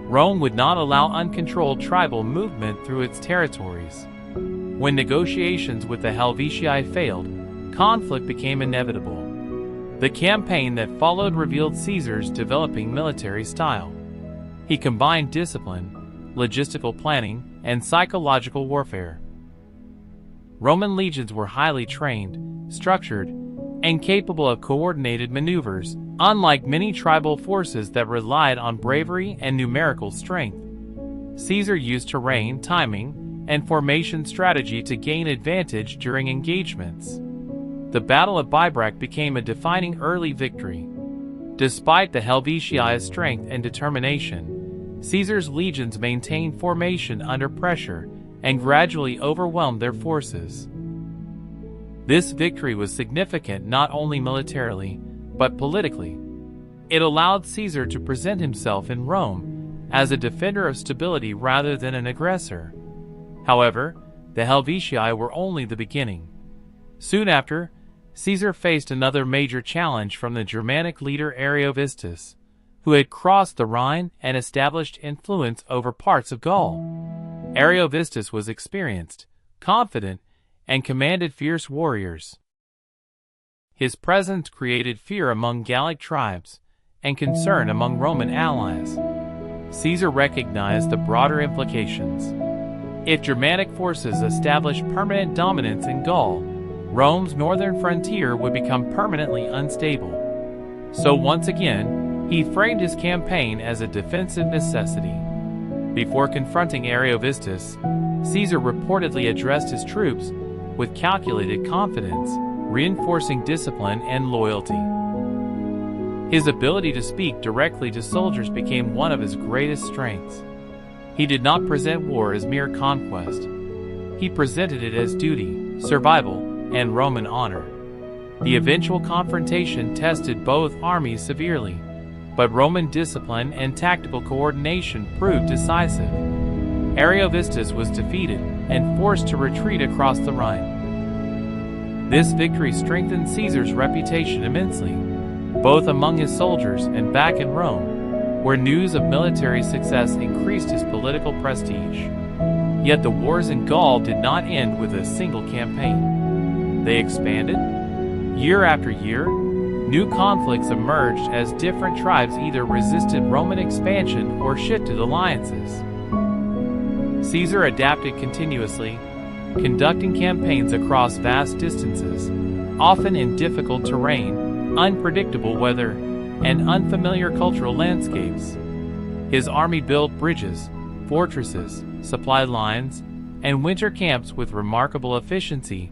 Rome would not allow uncontrolled tribal movement through its territories. When negotiations with the Helvetii failed, conflict became inevitable. The campaign that followed revealed Caesar's developing military style. He combined discipline, logistical planning, and psychological warfare. Roman legions were highly trained, structured, and capable of coordinated maneuvers, unlike many tribal forces that relied on bravery and numerical strength. Caesar used terrain, timing, and formation strategy to gain advantage during engagements. The Battle of Bibracte became a defining early victory. Despite the Helvetii's strength and determination, Caesar's legions maintained formation under pressure and gradually overwhelmed their forces. This victory was significant not only militarily, but politically. It allowed Caesar to present himself in Rome as a defender of stability rather than an aggressor. However, the Helvetii were only the beginning. Soon after, Caesar faced another major challenge from the Germanic leader Ariovistus, who had crossed the Rhine and established influence over parts of Gaul. Ariovistus was experienced, confident, and commanded fierce warriors. His presence created fear among Gallic tribes and concern among Roman allies. Caesar recognized the broader implications. If Germanic forces established permanent dominance in Gaul, Rome's northern frontier would become permanently unstable. So once again, he framed his campaign as a defensive necessity. Before confronting Ariovistus, Caesar reportedly addressed his troops with calculated confidence, reinforcing discipline and loyalty. His ability to speak directly to soldiers became one of his greatest strengths. He did not present war as mere conquest. He presented it as duty, survival, and Roman honor. The eventual confrontation tested both armies severely, but Roman discipline and tactical coordination proved decisive. Ariovistus was defeated and forced to retreat across the Rhine. This victory strengthened Caesar's reputation immensely, both among his soldiers and back in Rome, where news of military success increased his political prestige. Yet the wars in Gaul did not end with a single campaign. They expanded. Year after year, new conflicts emerged as different tribes either resisted Roman expansion or shifted alliances. Caesar adapted continuously, conducting campaigns across vast distances, often in difficult terrain, unpredictable weather, and unfamiliar cultural landscapes. His army built bridges, fortresses, supply lines, and winter camps with remarkable efficiency,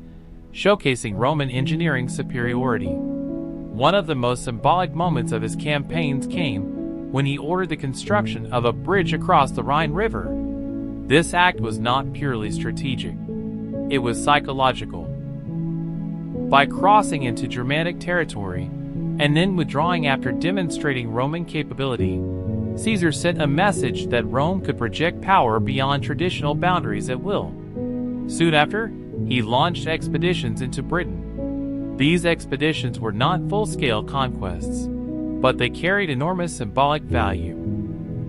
showcasing Roman engineering superiority. One of the most symbolic moments of his campaigns came when he ordered the construction of a bridge across the Rhine River. This act was not purely strategic. It was psychological. By crossing into Germanic territory, and then withdrawing after demonstrating Roman capability, Caesar sent a message that Rome could project power beyond traditional boundaries at will. Soon after, he launched expeditions into Britain. These expeditions were not full-scale conquests, but they carried enormous symbolic value.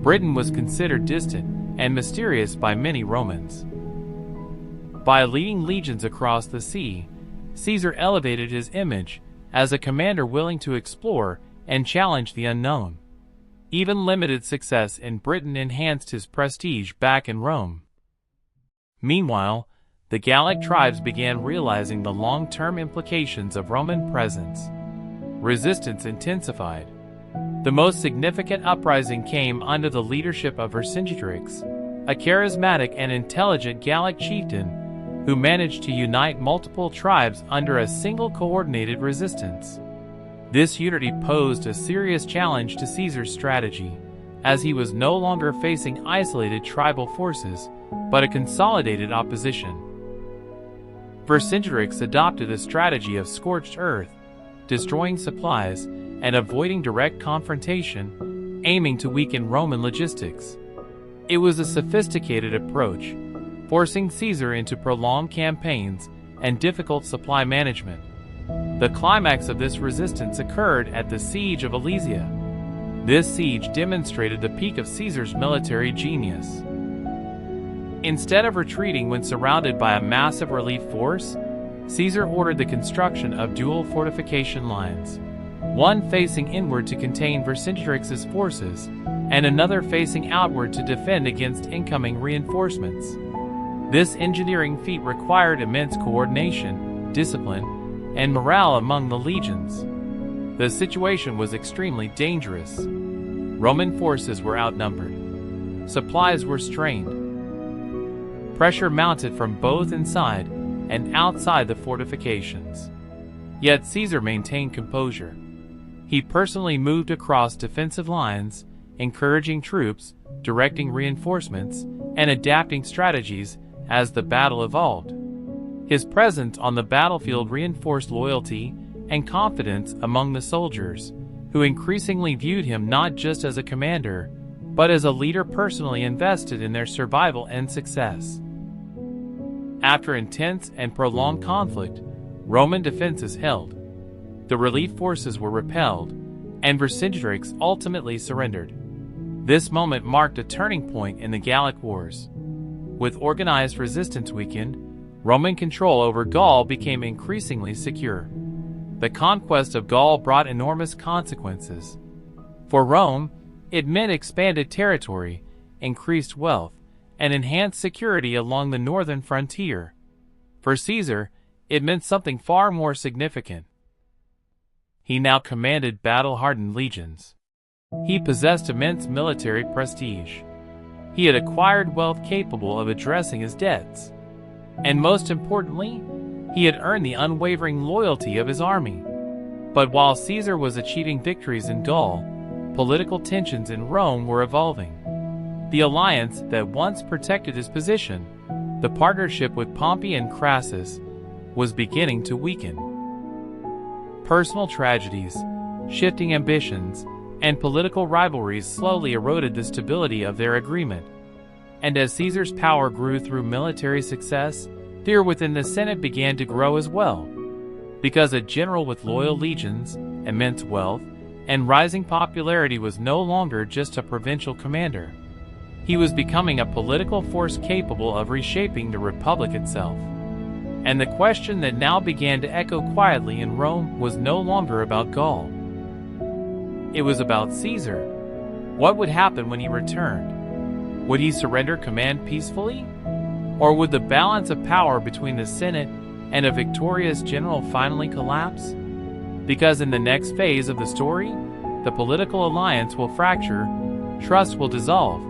Britain was considered distant and mysterious by many Romans. By leading legions across the sea, Caesar elevated his image as a commander willing to explore and challenge the unknown. Even limited success in Britain enhanced his prestige back in Rome. Meanwhile, the Gallic tribes began realizing the long-term implications of Roman presence. Resistance intensified. The most significant uprising came under the leadership of Vercingetorix, a charismatic and intelligent Gallic chieftain who managed to unite multiple tribes under a single coordinated resistance. This unity posed a serious challenge to Caesar's strategy, as he was no longer facing isolated tribal forces, but a consolidated opposition. Vercingetorix adopted a strategy of scorched earth, destroying supplies and avoiding direct confrontation, aiming to weaken Roman logistics. It was a sophisticated approach, forcing Caesar into prolonged campaigns and difficult supply management. The climax of this resistance occurred at the Siege of Alesia. This siege demonstrated the peak of Caesar's military genius. Instead of retreating when surrounded by a massive relief force, Caesar ordered the construction of dual fortification lines, one facing inward to contain Vercingetorix's forces, and another facing outward to defend against incoming reinforcements. This engineering feat required immense coordination, discipline, and morale among the legions. The situation was extremely dangerous. Roman forces were outnumbered. Supplies were strained. Pressure mounted from both inside and outside the fortifications. Yet Caesar maintained composure. He personally moved across defensive lines, encouraging troops, directing reinforcements, and adapting strategies as the battle evolved. His presence on the battlefield reinforced loyalty and confidence among the soldiers, who increasingly viewed him not just as a commander, but as a leader personally invested in their survival and success. After intense and prolonged conflict, Roman defenses held. The relief forces were repelled, and Vercingetorix ultimately surrendered. This moment marked a turning point in the Gallic Wars. With organized resistance weakened, Roman control over Gaul became increasingly secure. The conquest of Gaul brought enormous consequences. For Rome, it meant expanded territory, increased wealth, and enhanced security along the northern frontier. For Caesar, it meant something far more significant. He now commanded battle-hardened legions. He possessed immense military prestige. He had acquired wealth capable of addressing his debts. And most importantly, he had earned the unwavering loyalty of his army. But while Caesar was achieving victories in Gaul, political tensions in Rome were evolving. The alliance that once protected his position, the partnership with Pompey and Crassus, was beginning to weaken. Personal tragedies, shifting ambitions, and political rivalries slowly eroded the stability of their agreement. And as Caesar's power grew through military success, fear within the Senate began to grow as well. Because a general with loyal legions, immense wealth, and rising popularity was no longer just a provincial commander. He was becoming a political force capable of reshaping the republic itself. And the question that now began to echo quietly in Rome was no longer about Gaul. It was about Caesar. What would happen when he returned? Would he surrender command peacefully? Or would the balance of power between the Senate and a victorious general finally collapse? Because in the next phase of the story, the political alliance will fracture, trust will dissolve,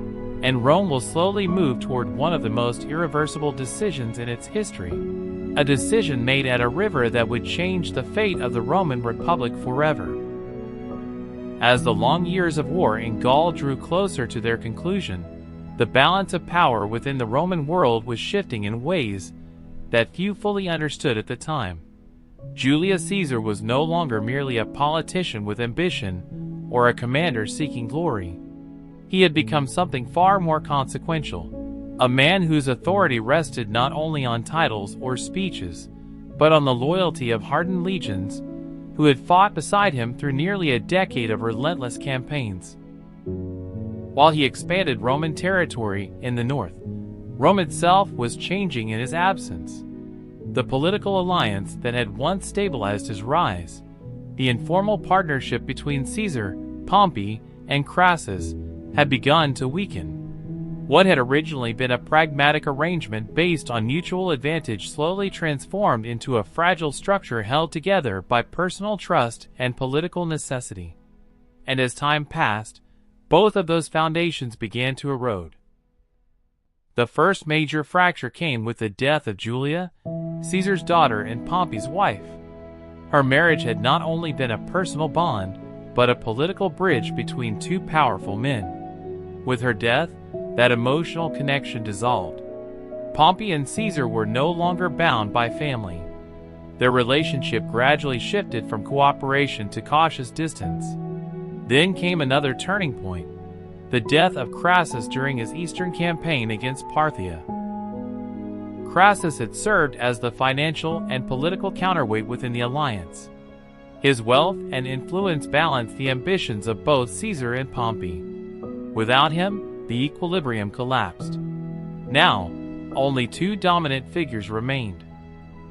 and Rome will slowly move toward one of the most irreversible decisions in its history. A decision made at a river that would change the fate of the Roman Republic forever. As the long years of war in Gaul drew closer to their conclusion, the balance of power within the Roman world was shifting in ways that few fully understood at the time. Julius Caesar was no longer merely a politician with ambition or a commander seeking glory. He had become something far more consequential, a man whose authority rested not only on titles or speeches, but on the loyalty of hardened legions who had fought beside him through nearly a decade of relentless campaigns. While he expanded Roman territory in the north, Rome itself was changing in his absence. The political alliance that had once stabilized his rise, the informal partnership between Caesar, Pompey, and Crassus, had begun to weaken. What had originally been a pragmatic arrangement based on mutual advantage slowly transformed into a fragile structure held together by personal trust and political necessity. And as time passed, both of those foundations began to erode. The first major fracture came with the death of Julia, Caesar's daughter and Pompey's wife. Her marriage had not only been a personal bond, but a political bridge between two powerful men. With her death, that emotional connection dissolved. Pompey and Caesar were no longer bound by family. Their relationship gradually shifted from cooperation to cautious distance. Then came another turning point, the death of Crassus during his eastern campaign against Parthia. Crassus had served as the financial and political counterweight within the alliance. His wealth and influence balanced the ambitions of both Caesar and Pompey. Without him, the equilibrium collapsed. Now, only two dominant figures remained.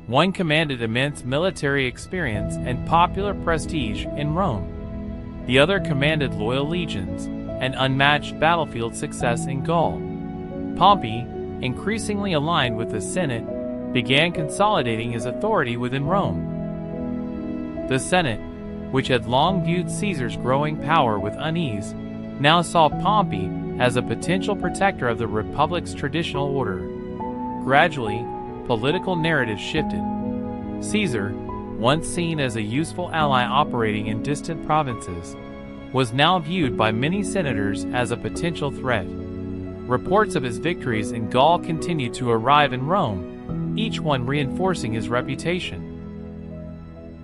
One commanded immense military experience and popular prestige in Rome. The other commanded loyal legions and unmatched battlefield success in Gaul. Pompey, increasingly aligned with the Senate, began consolidating his authority within Rome. The Senate, which had long viewed Caesar's growing power with unease, now saw Pompey as a potential protector of the Republic's traditional order. Gradually, political narratives shifted. Caesar, once seen as a useful ally operating in distant provinces, was now viewed by many senators as a potential threat. Reports of his victories in Gaul continued to arrive in Rome, each one reinforcing his reputation.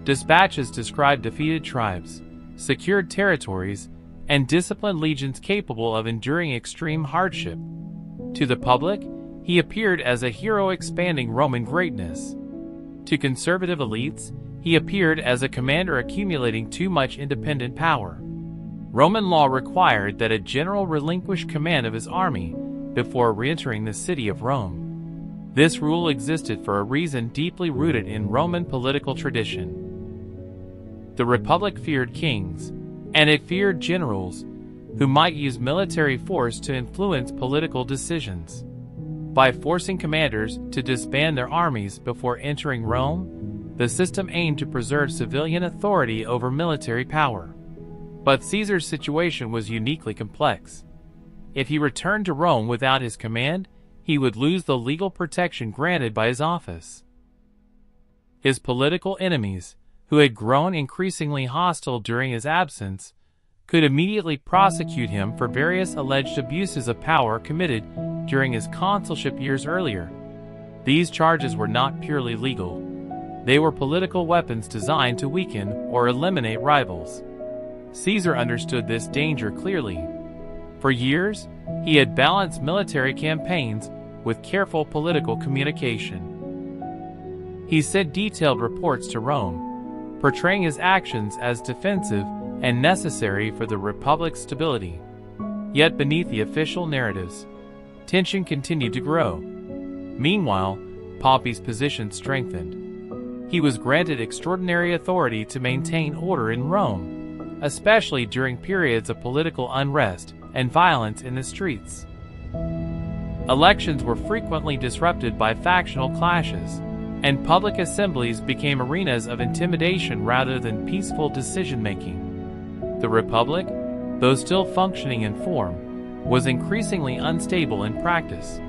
Dispatches described defeated tribes, secured territories, and disciplined legions capable of enduring extreme hardship. To the public, he appeared as a hero expanding Roman greatness. To conservative elites, he appeared as a commander accumulating too much independent power. Roman law required that a general relinquish command of his army before re-entering the city of Rome. This rule existed for a reason deeply rooted in Roman political tradition. The Republic feared kings, and it feared generals, who might use military force to influence political decisions. By forcing commanders to disband their armies before entering Rome, the system aimed to preserve civilian authority over military power. But Caesar's situation was uniquely complex. If he returned to Rome without his command, he would lose the legal protection granted by his office. His political enemies, who had grown increasingly hostile during his absence, could immediately prosecute him for various alleged abuses of power committed during his consulship years earlier. These charges were not purely legal. They were political weapons designed to weaken or eliminate rivals. Caesar understood this danger clearly. For years, he had balanced military campaigns with careful political communication. He sent detailed reports to Rome, portraying his actions as defensive and necessary for the Republic's stability. Yet beneath the official narratives, tension continued to grow. Meanwhile, Pompey's position strengthened. He was granted extraordinary authority to maintain order in Rome, especially during periods of political unrest and violence in the streets. Elections were frequently disrupted by factional clashes, and public assemblies became arenas of intimidation rather than peaceful decision-making. The Republic, though still functioning in form, was increasingly unstable in practice.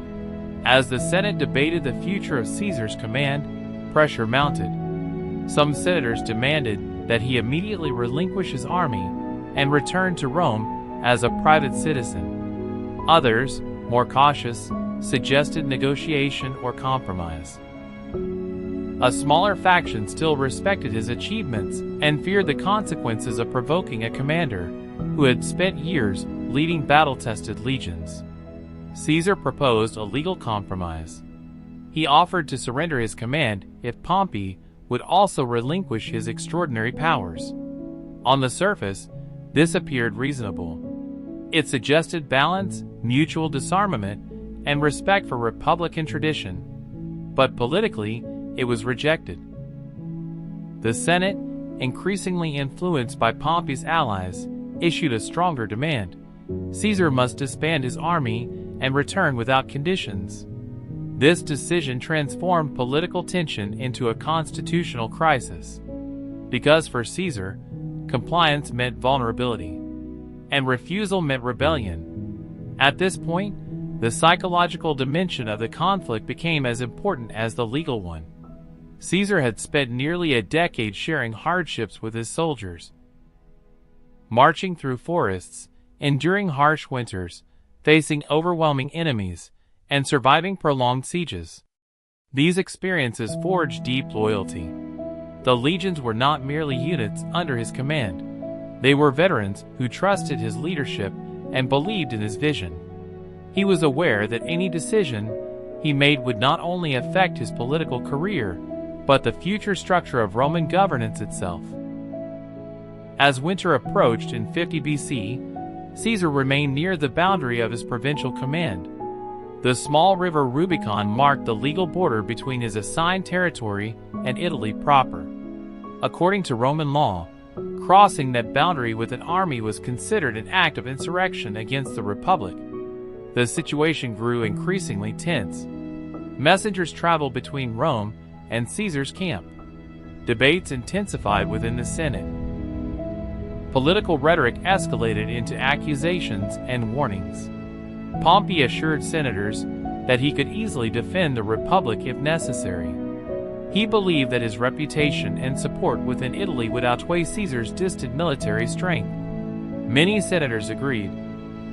As the Senate debated the future of Caesar's command, pressure mounted. Some senators demanded that he immediately relinquish his army and return to Rome as a private citizen. Others, more cautious, suggested negotiation or compromise. A smaller faction still respected his achievements and feared the consequences of provoking a commander who had spent years leading battle-tested legions. Caesar proposed a legal compromise. He offered to surrender his command if Pompey would also relinquish his extraordinary powers. On the surface, this appeared reasonable. It suggested balance, mutual disarmament, and respect for Republican tradition. But politically, it was rejected. The Senate, increasingly influenced by Pompey's allies, issued a stronger demand. Caesar must disband his army and return without conditions. This decision transformed political tension into a constitutional crisis. Because for Caesar, compliance meant vulnerability, and refusal meant rebellion. At this point, the psychological dimension of the conflict became as important as the legal one. Caesar had spent nearly a decade sharing hardships with his soldiers, marching through forests, enduring harsh winters, facing overwhelming enemies, and surviving prolonged sieges. These experiences forged deep loyalty. The legions were not merely units under his command. They were veterans who trusted his leadership and believed in his vision. He was aware that any decision he made would not only affect his political career, but the future structure of Roman governance itself. As winter approached in 50 BC, Caesar remained near the boundary of his provincial command. The small river Rubicon marked the legal border between his assigned territory and Italy proper. According to Roman law, crossing that boundary with an army was considered an act of insurrection against the Republic. The situation grew increasingly tense. Messengers traveled between Rome and Caesar's camp. Debates intensified within the Senate. Political rhetoric escalated into accusations and warnings. Pompey assured senators that he could easily defend the Republic if necessary. He believed that his reputation and support within Italy would outweigh Caesar's distant military strength. Many senators agreed,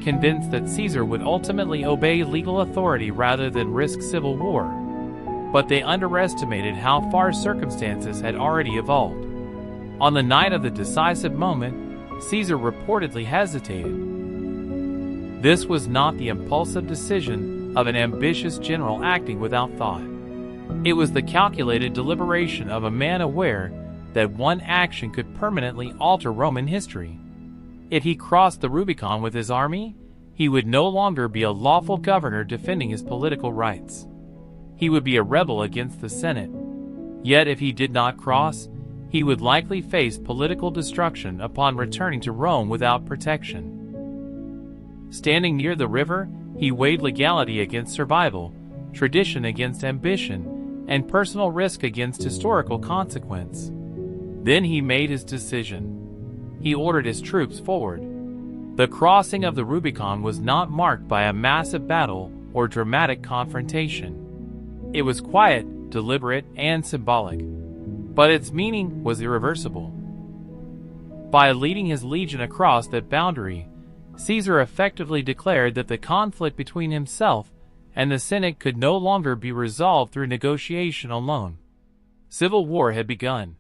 convinced that Caesar would ultimately obey legal authority rather than risk civil war. But they underestimated how far circumstances had already evolved. On the night of the decisive moment, Caesar reportedly hesitated. This was not the impulsive decision of an ambitious general acting without thought. It was the calculated deliberation of a man aware that one action could permanently alter Roman history. If he crossed the Rubicon with his army, he would no longer be a lawful governor defending his political rights. He would be a rebel against the Senate. Yet if he did not cross, he would likely face political destruction upon returning to Rome without protection. Standing near the river, he weighed legality against survival, tradition against ambition, and personal risk against historical consequence. Then he made his decision. He ordered his troops forward. The crossing of the Rubicon was not marked by a massive battle or dramatic confrontation. It was quiet, deliberate, and symbolic, but its meaning was irreversible. By leading his legion across that boundary, Caesar effectively declared that the conflict between himself and the Senate could no longer be resolved through negotiation alone. Civil war had begun.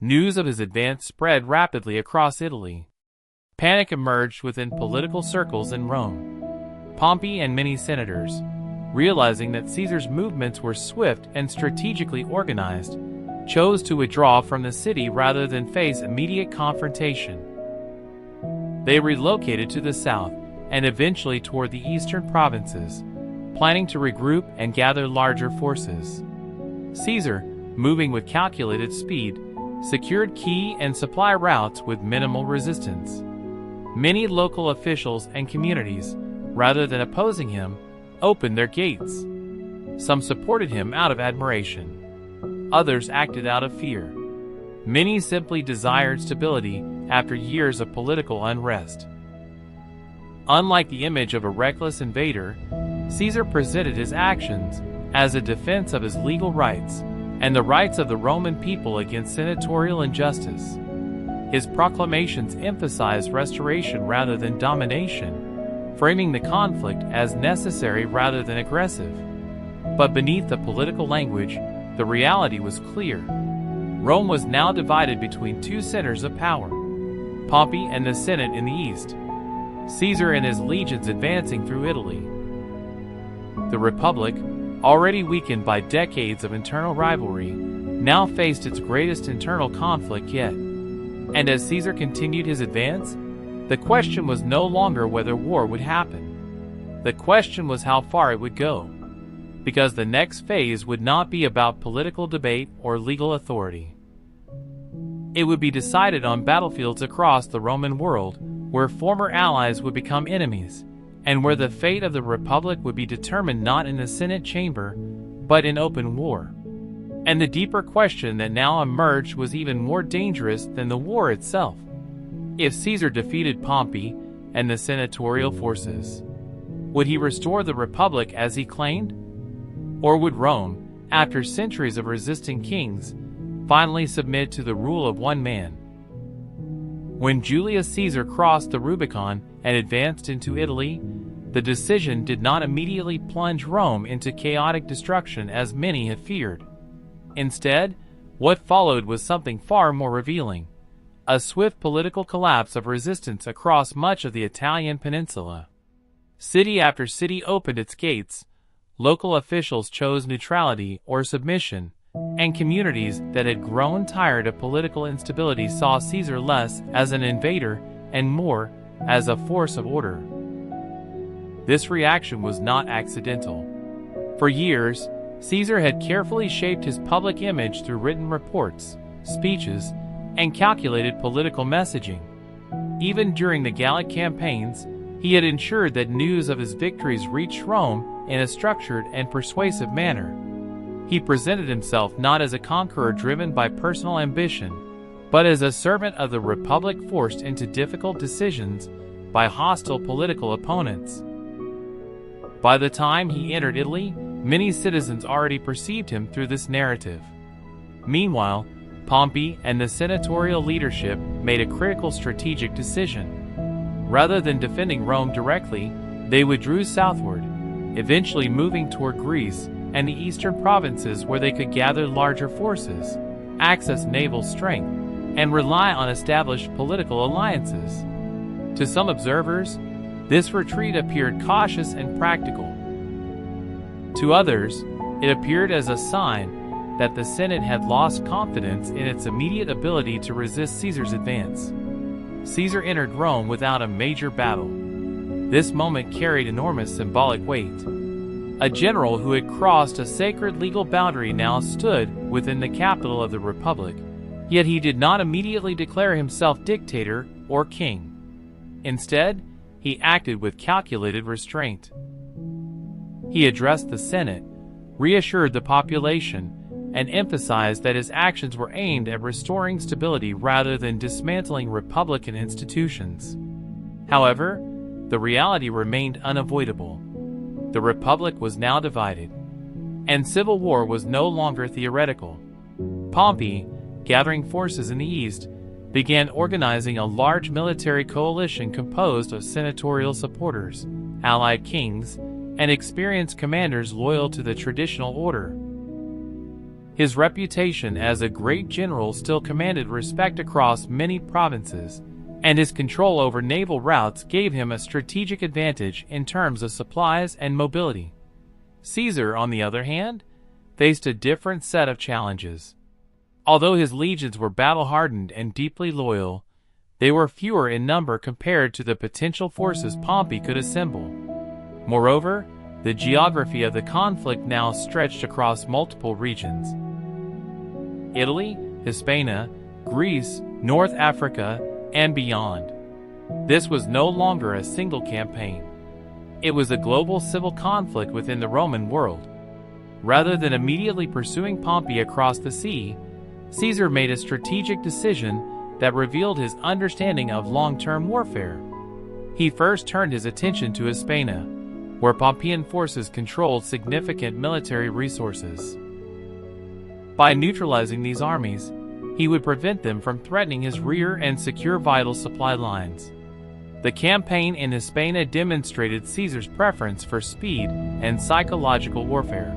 News of his advance spread rapidly across Italy. Panic emerged within political circles in Rome. Pompey and many senators, realizing that Caesar's movements were swift and strategically organized, chose to withdraw from the city rather than face immediate confrontation. They relocated to the south and eventually toward the eastern provinces, planning to regroup and gather larger forces. Caesar, moving with calculated speed, secured key and supply routes with minimal resistance. Many local officials and communities, rather than opposing him, opened their gates. Some supported him out of admiration. Others acted out of fear. Many simply desired stability after years of political unrest. Unlike the image of a reckless invader, Caesar presented his actions as a defense of his legal rights and the rights of the Roman people against senatorial injustice. His proclamations emphasized restoration rather than domination, framing the conflict as necessary rather than aggressive. But beneath the political language, the reality was clear. Rome was now divided between two centers of power, Pompey and the Senate in the east, Caesar and his legions advancing through Italy. The Republic, already weakened by decades of internal rivalry, now faced its greatest internal conflict yet. And as Caesar continued his advance, the question was no longer whether war would happen. The question was how far it would go, because the next phase would not be about political debate or legal authority. It would be decided on battlefields across the Roman world, where former allies would become enemies, and where the fate of the Republic would be determined not in the Senate chamber, but in open war. And the deeper question that now emerged was even more dangerous than the war itself. If Caesar defeated Pompey and the senatorial forces, would he restore the Republic as he claimed? Or would Rome, after centuries of resisting kings, finally submit to the rule of one man? When Julius Caesar crossed the Rubicon and advanced into Italy, the decision did not immediately plunge Rome into chaotic destruction as many had feared. Instead, what followed was something far more revealing: a swift political collapse of resistance across much of the Italian peninsula. City after city opened its gates, local officials chose neutrality or submission, and communities that had grown tired of political instability saw Caesar less as an invader and more as a force of order. This reaction was not accidental. For years, Caesar had carefully shaped his public image through written reports, speeches, and calculated political messaging. Even during the Gallic campaigns, he had ensured that news of his victories reached Rome in a structured and persuasive manner. He presented himself not as a conqueror driven by personal ambition, but as a servant of the Republic forced into difficult decisions by hostile political opponents. By the time he entered Italy, many citizens already perceived him through this narrative. Meanwhile, Pompey and the senatorial leadership made a critical strategic decision. Rather than defending Rome directly, they withdrew southward, eventually moving toward Greece and the eastern provinces where they could gather larger forces, access naval strength, and rely on established political alliances. To some observers, this retreat appeared cautious and practical. To others, it appeared as a sign that the Senate had lost confidence in its immediate ability to resist Caesar's advance. Caesar entered Rome without a major battle. This moment carried enormous symbolic weight. A general who had crossed a sacred legal boundary now stood within the capital of the Republic, yet he did not immediately declare himself dictator or king. Instead, he acted with calculated restraint. He addressed the Senate, reassured the population, and emphasized that his actions were aimed at restoring stability rather than dismantling Republican institutions. However, the reality remained unavoidable. The Republic was now divided, and civil war was no longer theoretical. Pompey, gathering forces in the east, began organizing a large military coalition composed of senatorial supporters, allied kings, and experienced commanders loyal to the traditional order. His reputation as a great general still commanded respect across many provinces, and his control over naval routes gave him a strategic advantage in terms of supplies and mobility. Caesar, on the other hand, faced a different set of challenges. Although his legions were battle-hardened and deeply loyal, they were fewer in number compared to the potential forces Pompey could assemble. Moreover, the geography of the conflict now stretched across multiple regions: Italy, Hispania, Greece, North Africa, and beyond. This was no longer a single campaign. It was a global civil conflict within the Roman world. Rather than immediately pursuing Pompey across the sea, Caesar made a strategic decision that revealed his understanding of long-term warfare. He first turned his attention to Hispania, where Pompeian forces controlled significant military resources. By neutralizing these armies, he would prevent them from threatening his rear and secure vital supply lines. The campaign in Hispania demonstrated Caesar's preference for speed and psychological warfare.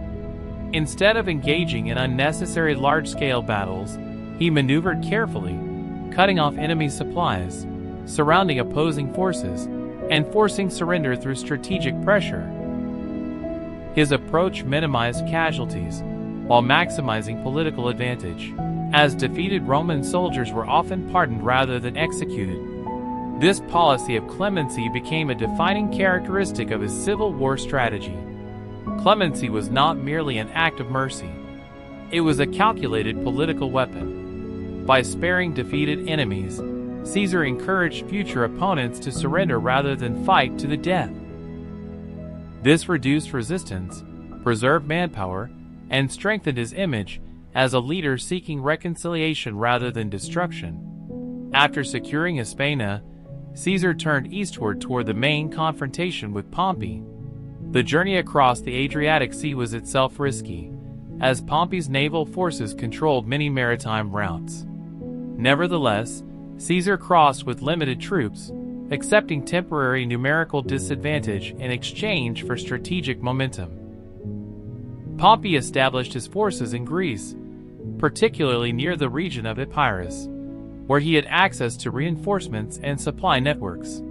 Instead of engaging in unnecessary large-scale battles, he maneuvered carefully, cutting off enemy supplies, surrounding opposing forces, and forcing surrender through strategic pressure. His approach minimized casualties, while maximizing political advantage, as defeated Roman soldiers were often pardoned rather than executed. This policy of clemency became a defining characteristic of his civil war strategy. Clemency was not merely an act of mercy. It was a calculated political weapon. By sparing defeated enemies, Caesar encouraged future opponents to surrender rather than fight to the death. This reduced resistance, preserved manpower, and strengthened his image as a leader seeking reconciliation rather than destruction. After securing Hispania, Caesar turned eastward toward the main confrontation with Pompey. The journey across the Adriatic Sea was itself risky, as Pompey's naval forces controlled many maritime routes. Nevertheless, Caesar crossed with limited troops, accepting temporary numerical disadvantage in exchange for strategic momentum. Pompey established his forces in Greece, particularly near the region of Epirus, where he had access to reinforcements and supply networks.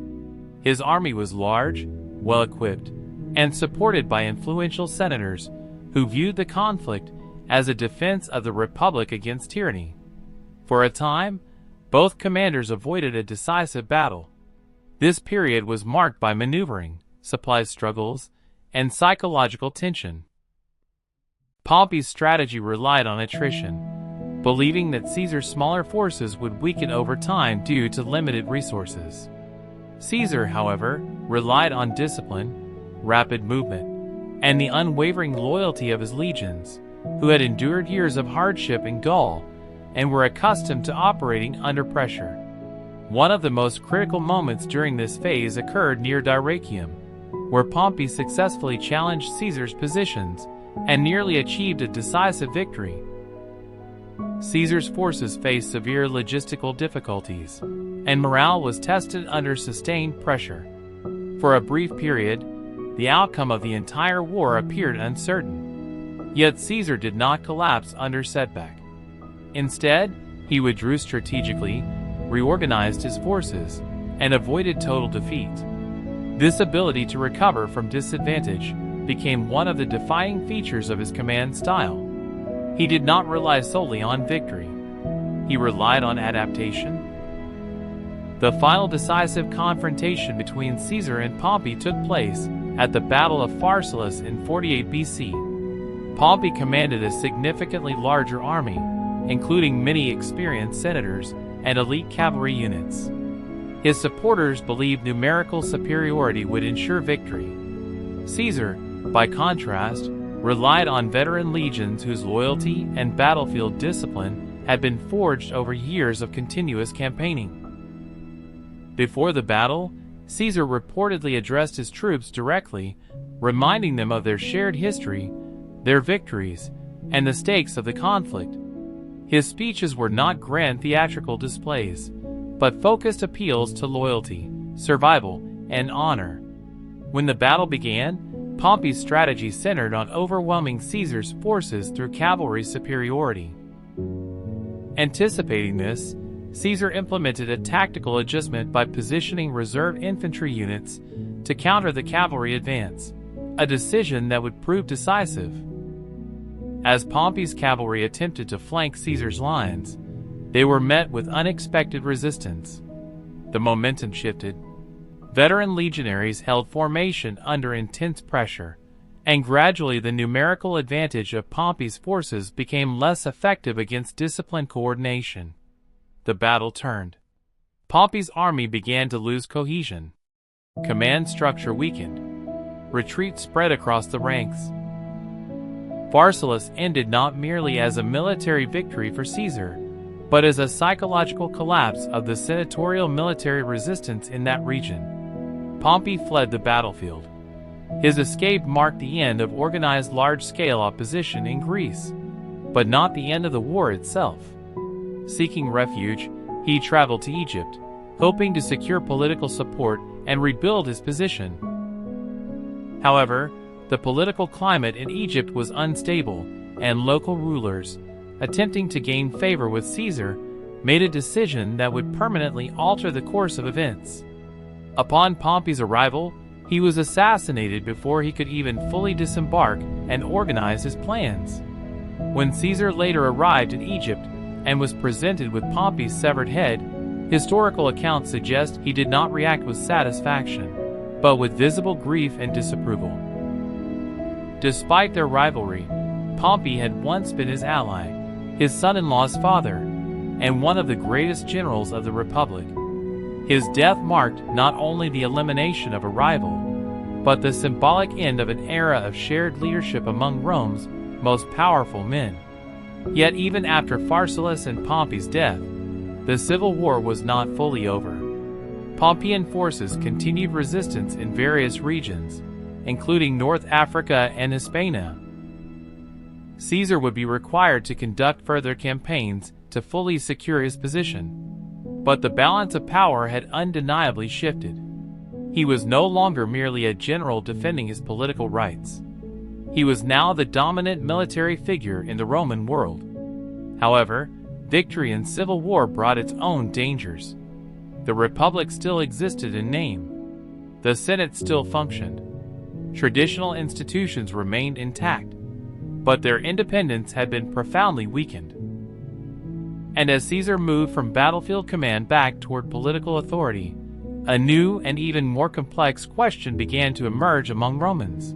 His army was large, well-equipped, and supported by influential senators who viewed the conflict as a defense of the Republic against tyranny. For a time, both commanders avoided a decisive battle. This period was marked by maneuvering, supply struggles, and psychological tension. Pompey's strategy relied on attrition, believing that Caesar's smaller forces would weaken over time due to limited resources. Caesar, however, relied on discipline, rapid movement, and the unwavering loyalty of his legions, who had endured years of hardship in Gaul and were accustomed to operating under pressure. One of the most critical moments during this phase occurred near Dyrrhachium, where Pompey successfully challenged Caesar's positions and nearly achieved a decisive victory. Caesar's forces faced severe logistical difficulties, and morale was tested under sustained pressure. For a brief period, the outcome of the entire war appeared uncertain. Yet Caesar did not collapse under setback. Instead, He withdrew strategically, reorganized his forces, and avoided total defeat. This ability to recover from disadvantage became one of the defining features of his command style. He did not rely solely on victory. He relied on adaptation. The final decisive confrontation between Caesar and Pompey took place at the Battle of Pharsalus in 48 BC. Pompey commanded a significantly larger army, including many experienced senators and elite cavalry units. His supporters believed numerical superiority would ensure victory. Caesar, by contrast, relied on veteran legions whose loyalty and battlefield discipline had been forged over years of continuous campaigning. Before the battle, Caesar reportedly addressed his troops directly, reminding them of their shared history, their victories, and the stakes of the conflict. His speeches were not grand theatrical displays, but focused appeals to loyalty, survival, and honor. When the battle began, Pompey's strategy centered on overwhelming Caesar's forces through cavalry superiority. Anticipating this, Caesar implemented a tactical adjustment by positioning reserve infantry units to counter the cavalry advance, a decision that would prove decisive. As Pompey's cavalry attempted to flank Caesar's lines, they were met with unexpected resistance. The momentum shifted. Veteran legionaries held formation under intense pressure, and gradually the numerical advantage of Pompey's forces became less effective against disciplined coordination. The battle turned. Pompey's army began to lose cohesion. Command structure weakened. Retreat spread across the ranks. Pharsalus ended not merely as a military victory for Caesar, but as a psychological collapse of the senatorial military resistance in that region. Pompey fled the battlefield. His escape marked the end of organized large-scale opposition in Greece, but not the end of the war itself. Seeking refuge, he traveled to Egypt, hoping to secure political support and rebuild his position. However, the political climate in Egypt was unstable, and local rulers, attempting to gain favor with Caesar, made a decision that would permanently alter the course of events. Upon Pompey's arrival, he was assassinated before he could even fully disembark and organize his plans. When Caesar later arrived in Egypt and was presented with Pompey's severed head, historical accounts suggest he did not react with satisfaction, but with visible grief and disapproval. Despite their rivalry, Pompey had once been his ally, his son-in-law's father, and one of the greatest generals of the Republic. His death marked not only the elimination of a rival, but the symbolic end of an era of shared leadership among Rome's most powerful men. Yet even after Pharsalus and Pompey's death, the civil war was not fully over. Pompeian forces continued resistance in various regions, including North Africa and Hispania. Caesar would be required to conduct further campaigns to fully secure his position. But the balance of power had undeniably shifted. He was no longer merely a general defending his political rights. He was now the dominant military figure in the Roman world. However, victory in civil war brought its own dangers. The Republic still existed in name. The Senate still functioned. Traditional institutions remained intact, but their independence had been profoundly weakened. And as Caesar moved from battlefield command back toward political authority, a new and even more complex question began to emerge among Romans.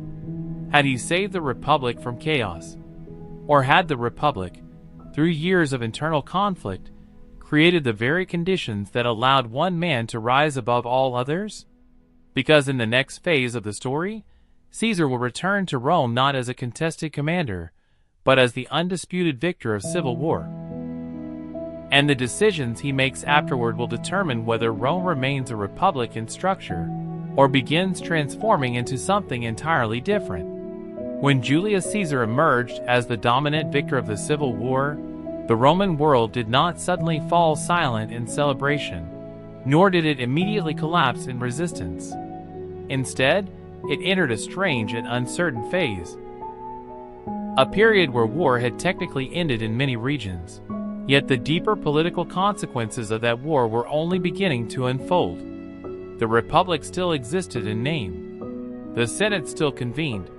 Had he saved the Republic from chaos? Or had the Republic, through years of internal conflict, created the very conditions that allowed one man to rise above all others? Because in the next phase of the story, Caesar will return to Rome not as a contested commander, but as the undisputed victor of civil war. And the decisions he makes afterward will determine whether Rome remains a republic in structure or begins transforming into something entirely different. When Julius Caesar emerged as the dominant victor of the civil war, the Roman world did not suddenly fall silent in celebration, nor did it immediately collapse in resistance. Instead, it entered a strange and uncertain phase. A period where war had technically ended in many regions, Yet the deeper political consequences of that war were only beginning to unfold. The Republic still existed in name. The Senate still convened.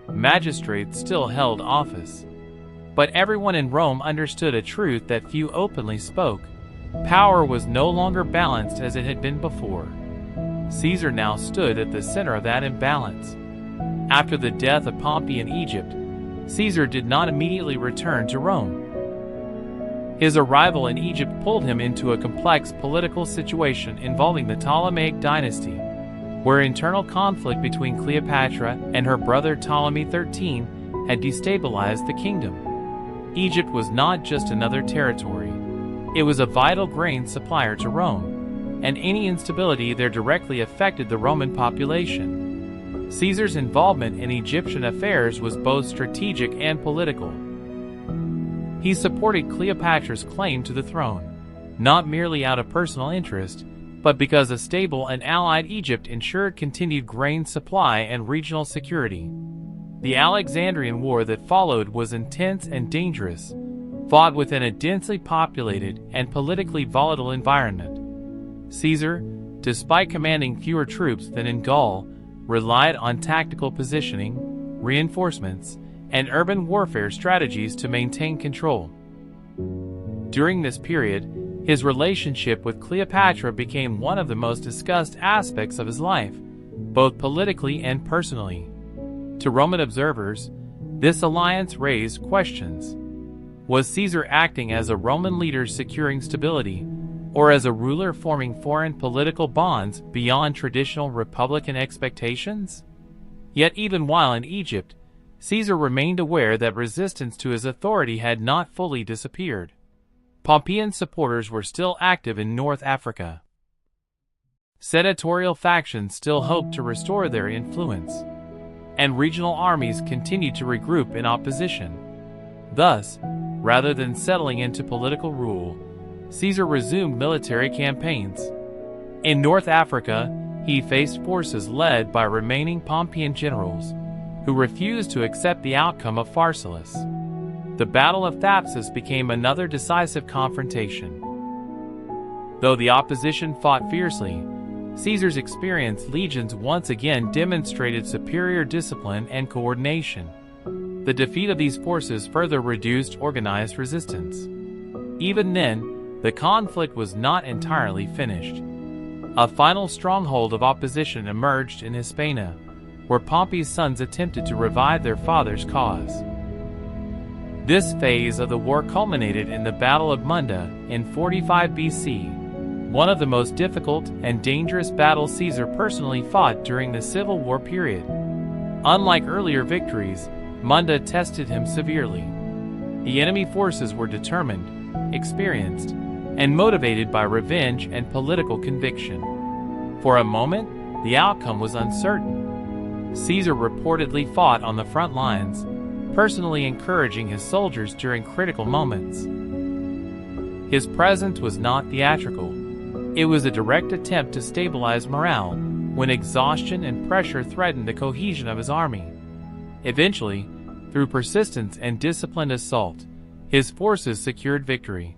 Magistrates still held office. But everyone in Rome understood a truth that few openly spoke. Power was no longer balanced as it had been before. Caesar now stood at the center of that imbalance. After the death of Pompey in Egypt, Caesar did not immediately return to Rome. His arrival in Egypt pulled him into a complex political situation involving the Ptolemaic dynasty, where internal conflict between Cleopatra and her brother Ptolemy XIII had destabilized the kingdom. Egypt was not just another territory. It was a vital grain supplier to Rome, and any instability there directly affected the Roman population. Caesar's involvement in Egyptian affairs was both strategic and political. He supported Cleopatra's claim to the throne, not merely out of personal interest, but because a stable and allied Egypt ensured continued grain supply and regional security. The Alexandrian War that followed was intense and dangerous, fought within a densely populated and politically volatile environment. Caesar, despite commanding fewer troops than in Gaul, relied on tactical positioning, reinforcements, and urban warfare strategies to maintain control. During this period, his relationship with Cleopatra became one of the most discussed aspects of his life, both politically and personally. To Roman observers, this alliance raised questions. Was Caesar acting as a Roman leader securing stability, or as a ruler forming foreign political bonds beyond traditional republican expectations? Yet even while in Egypt, Caesar remained aware that resistance to his authority had not fully disappeared. Pompeian supporters were still active in North Africa. Senatorial factions still hoped to restore their influence, and regional armies continued to regroup in opposition. Thus, rather than settling into political rule, Caesar resumed military campaigns. In North Africa, he faced forces led by remaining Pompeian generals, who refused to accept the outcome of Pharsalus. The Battle of Thapsus became another decisive confrontation. Though the opposition fought fiercely, Caesar's experienced legions once again demonstrated superior discipline and coordination. The defeat of these forces further reduced organized resistance. Even then, the conflict was not entirely finished. A final stronghold of opposition emerged in Hispania, where Pompey's sons attempted to revive their father's cause. This phase of the war culminated in the Battle of Munda in 45 BC, one of the most difficult and dangerous battles Caesar personally fought during the Civil War period. Unlike earlier victories, Munda tested him severely. The enemy forces were determined, experienced, and motivated by revenge and political conviction. For a moment, the outcome was uncertain. Caesar reportedly fought on the front lines, personally encouraging his soldiers during critical moments. His presence was not theatrical. It was a direct attempt to stabilize morale when exhaustion and pressure threatened the cohesion of his army. Eventually, through persistence and disciplined assault, his forces secured victory.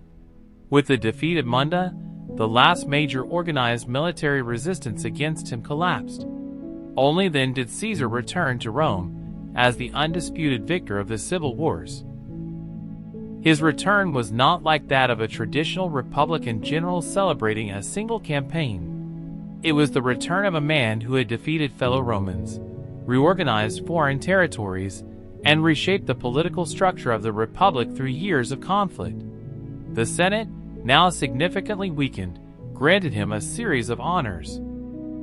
With the defeat at Munda, the last major organized military resistance against him collapsed. Only then did Caesar return to Rome as the undisputed victor of the civil wars. His return was not like that of a traditional republican general celebrating a single campaign. It was the return of a man who had defeated fellow Romans, reorganized foreign territories, and reshaped the political structure of the Republic through years of conflict. The Senate, now significantly weakened, granted him a series of honors.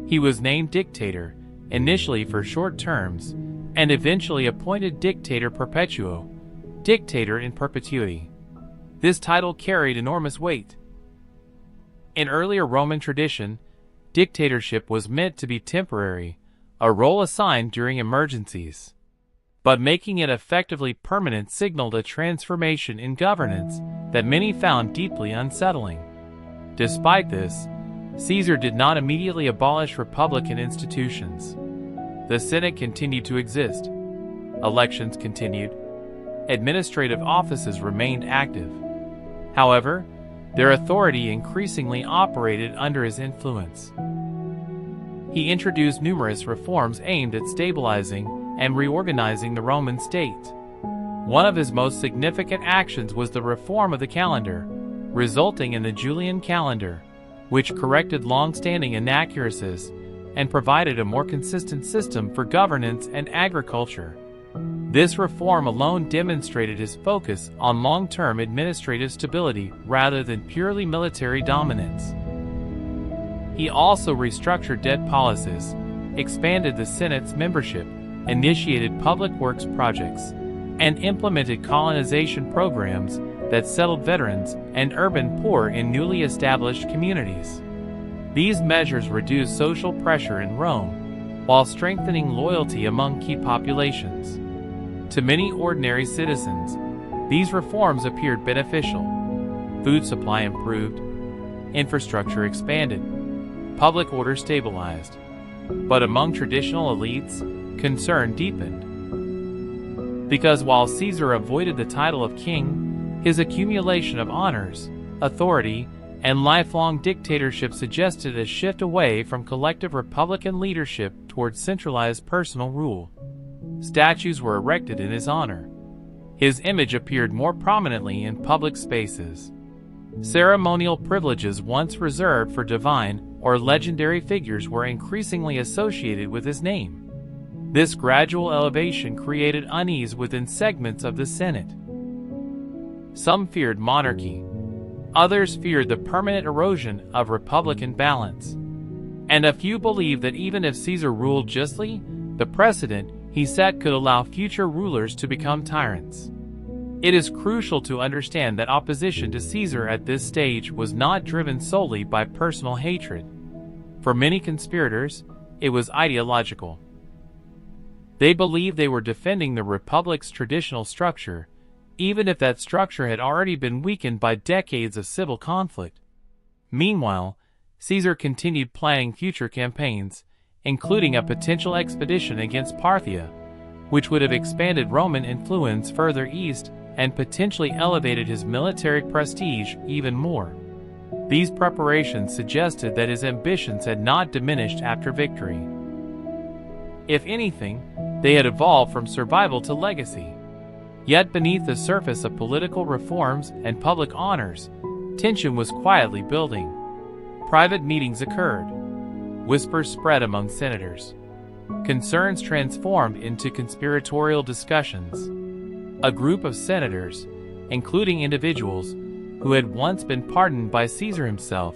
He was named dictator, initially for short terms, and eventually appointed dictator perpetuo, dictator in perpetuity. This title carried enormous weight. In earlier Roman tradition, dictatorship was meant to be temporary, a role assigned during emergencies. But making it effectively permanent signaled a transformation in governance that many found deeply unsettling. Despite this, Caesar did not immediately abolish republican institutions. The Senate continued to exist. Elections continued. Administrative offices remained active. However, their authority increasingly operated under his influence. He introduced numerous reforms aimed at stabilizing and reorganizing the Roman state. One of his most significant actions was the reform of the calendar, resulting in the Julian calendar, which corrected long-standing inaccuracies and provided a more consistent system for governance and agriculture. This reform alone demonstrated his focus on long-term administrative stability rather than purely military dominance. He also restructured debt policies, expanded the Senate's membership, initiated public works projects, and implemented colonization programs that settled veterans and urban poor in newly established communities. These measures reduced social pressure in Rome, while strengthening loyalty among key populations. To many ordinary citizens, these reforms appeared beneficial. Food supply improved, infrastructure expanded, public order stabilized. But among traditional elites, concern deepened. Because while Caesar avoided the title of king, his accumulation of honors, authority, and lifelong dictatorship suggested a shift away from collective republican leadership towards centralized personal rule. Statues were erected in his honor. His image appeared more prominently in public spaces. Ceremonial privileges once reserved for divine or legendary figures were increasingly associated with his name. This gradual elevation created unease within segments of the Senate. Some feared monarchy. Others feared the permanent erosion of republican balance. And a few believed that even if Caesar ruled justly, the precedent he set could allow future rulers to become tyrants. It is crucial to understand that opposition to Caesar at this stage was not driven solely by personal hatred. For many conspirators, it was ideological. They believed they were defending the republic's traditional structure, even if that structure had already been weakened by decades of civil conflict. Meanwhile, Caesar continued planning future campaigns, including a potential expedition against Parthia, which would have expanded Roman influence further east and potentially elevated his military prestige even more. These preparations suggested that his ambitions had not diminished after victory. If anything, they had evolved from survival to legacy. Yet beneath the surface of political reforms and public honors, tension was quietly building. Private meetings occurred. Whispers spread among senators. Concerns transformed into conspiratorial discussions. A group of senators, including individuals who had once been pardoned by Caesar himself,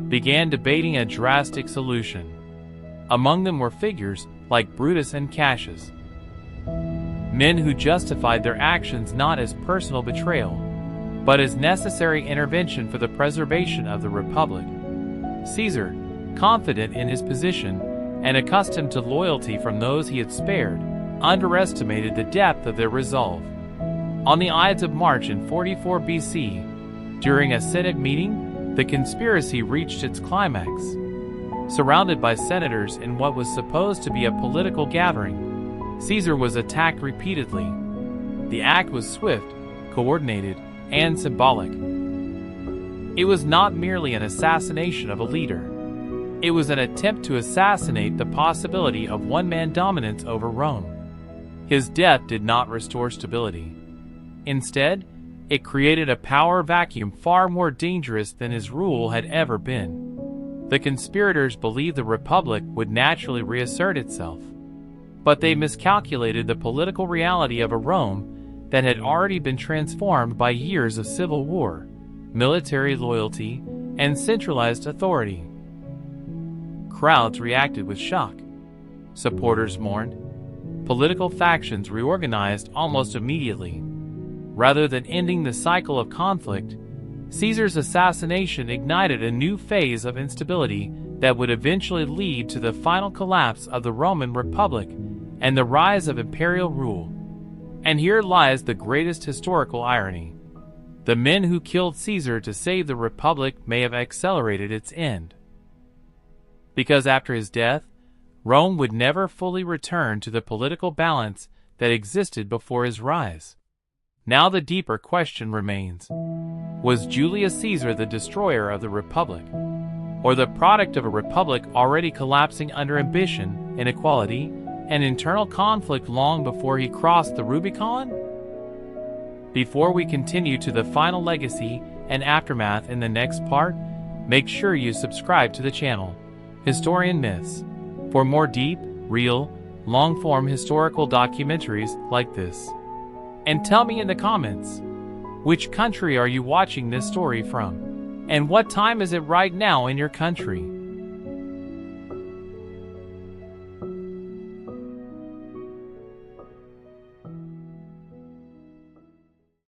began debating a drastic solution. Among them were figures like Brutus and Cassius, men who justified their actions not as personal betrayal, but as necessary intervention for the preservation of the Republic. Caesar, confident in his position and accustomed to loyalty from those he had spared, underestimated the depth of their resolve. On the Ides of March in 44 BC, during a Senate meeting, the conspiracy reached its climax. Surrounded by senators in what was supposed to be a political gathering, Caesar was attacked repeatedly. The act was swift, coordinated, and symbolic. It was not merely an assassination of a leader. It was an attempt to assassinate the possibility of one-man dominance over Rome. His death did not restore stability. Instead, it created a power vacuum far more dangerous than his rule had ever been. The conspirators believed the Republic would naturally reassert itself. But they miscalculated the political reality of a Rome that had already been transformed by years of civil war, military loyalty, and centralized authority. Crowds reacted with shock. Supporters mourned. Political factions reorganized almost immediately. Rather than ending the cycle of conflict, Caesar's assassination ignited a new phase of instability that would eventually lead to the final collapse of the Roman Republic and the rise of imperial rule. And here lies the greatest historical irony. The men who killed Caesar to save the Republic may have accelerated its end. Because after his death, Rome would never fully return to the political balance that existed before his rise. Now the deeper question remains. Was Julius Caesar the destroyer of the Republic, or the product of a republic already collapsing under ambition, inequality, and internal conflict long before he crossed the Rubicon? Before we continue to the final legacy and aftermath in the next part, make sure you subscribe to the channel, Historian Myths, for more deep, real, long-form historical documentaries like this. And tell me in the comments, which country are you watching this story from? And what time is it right now in your country?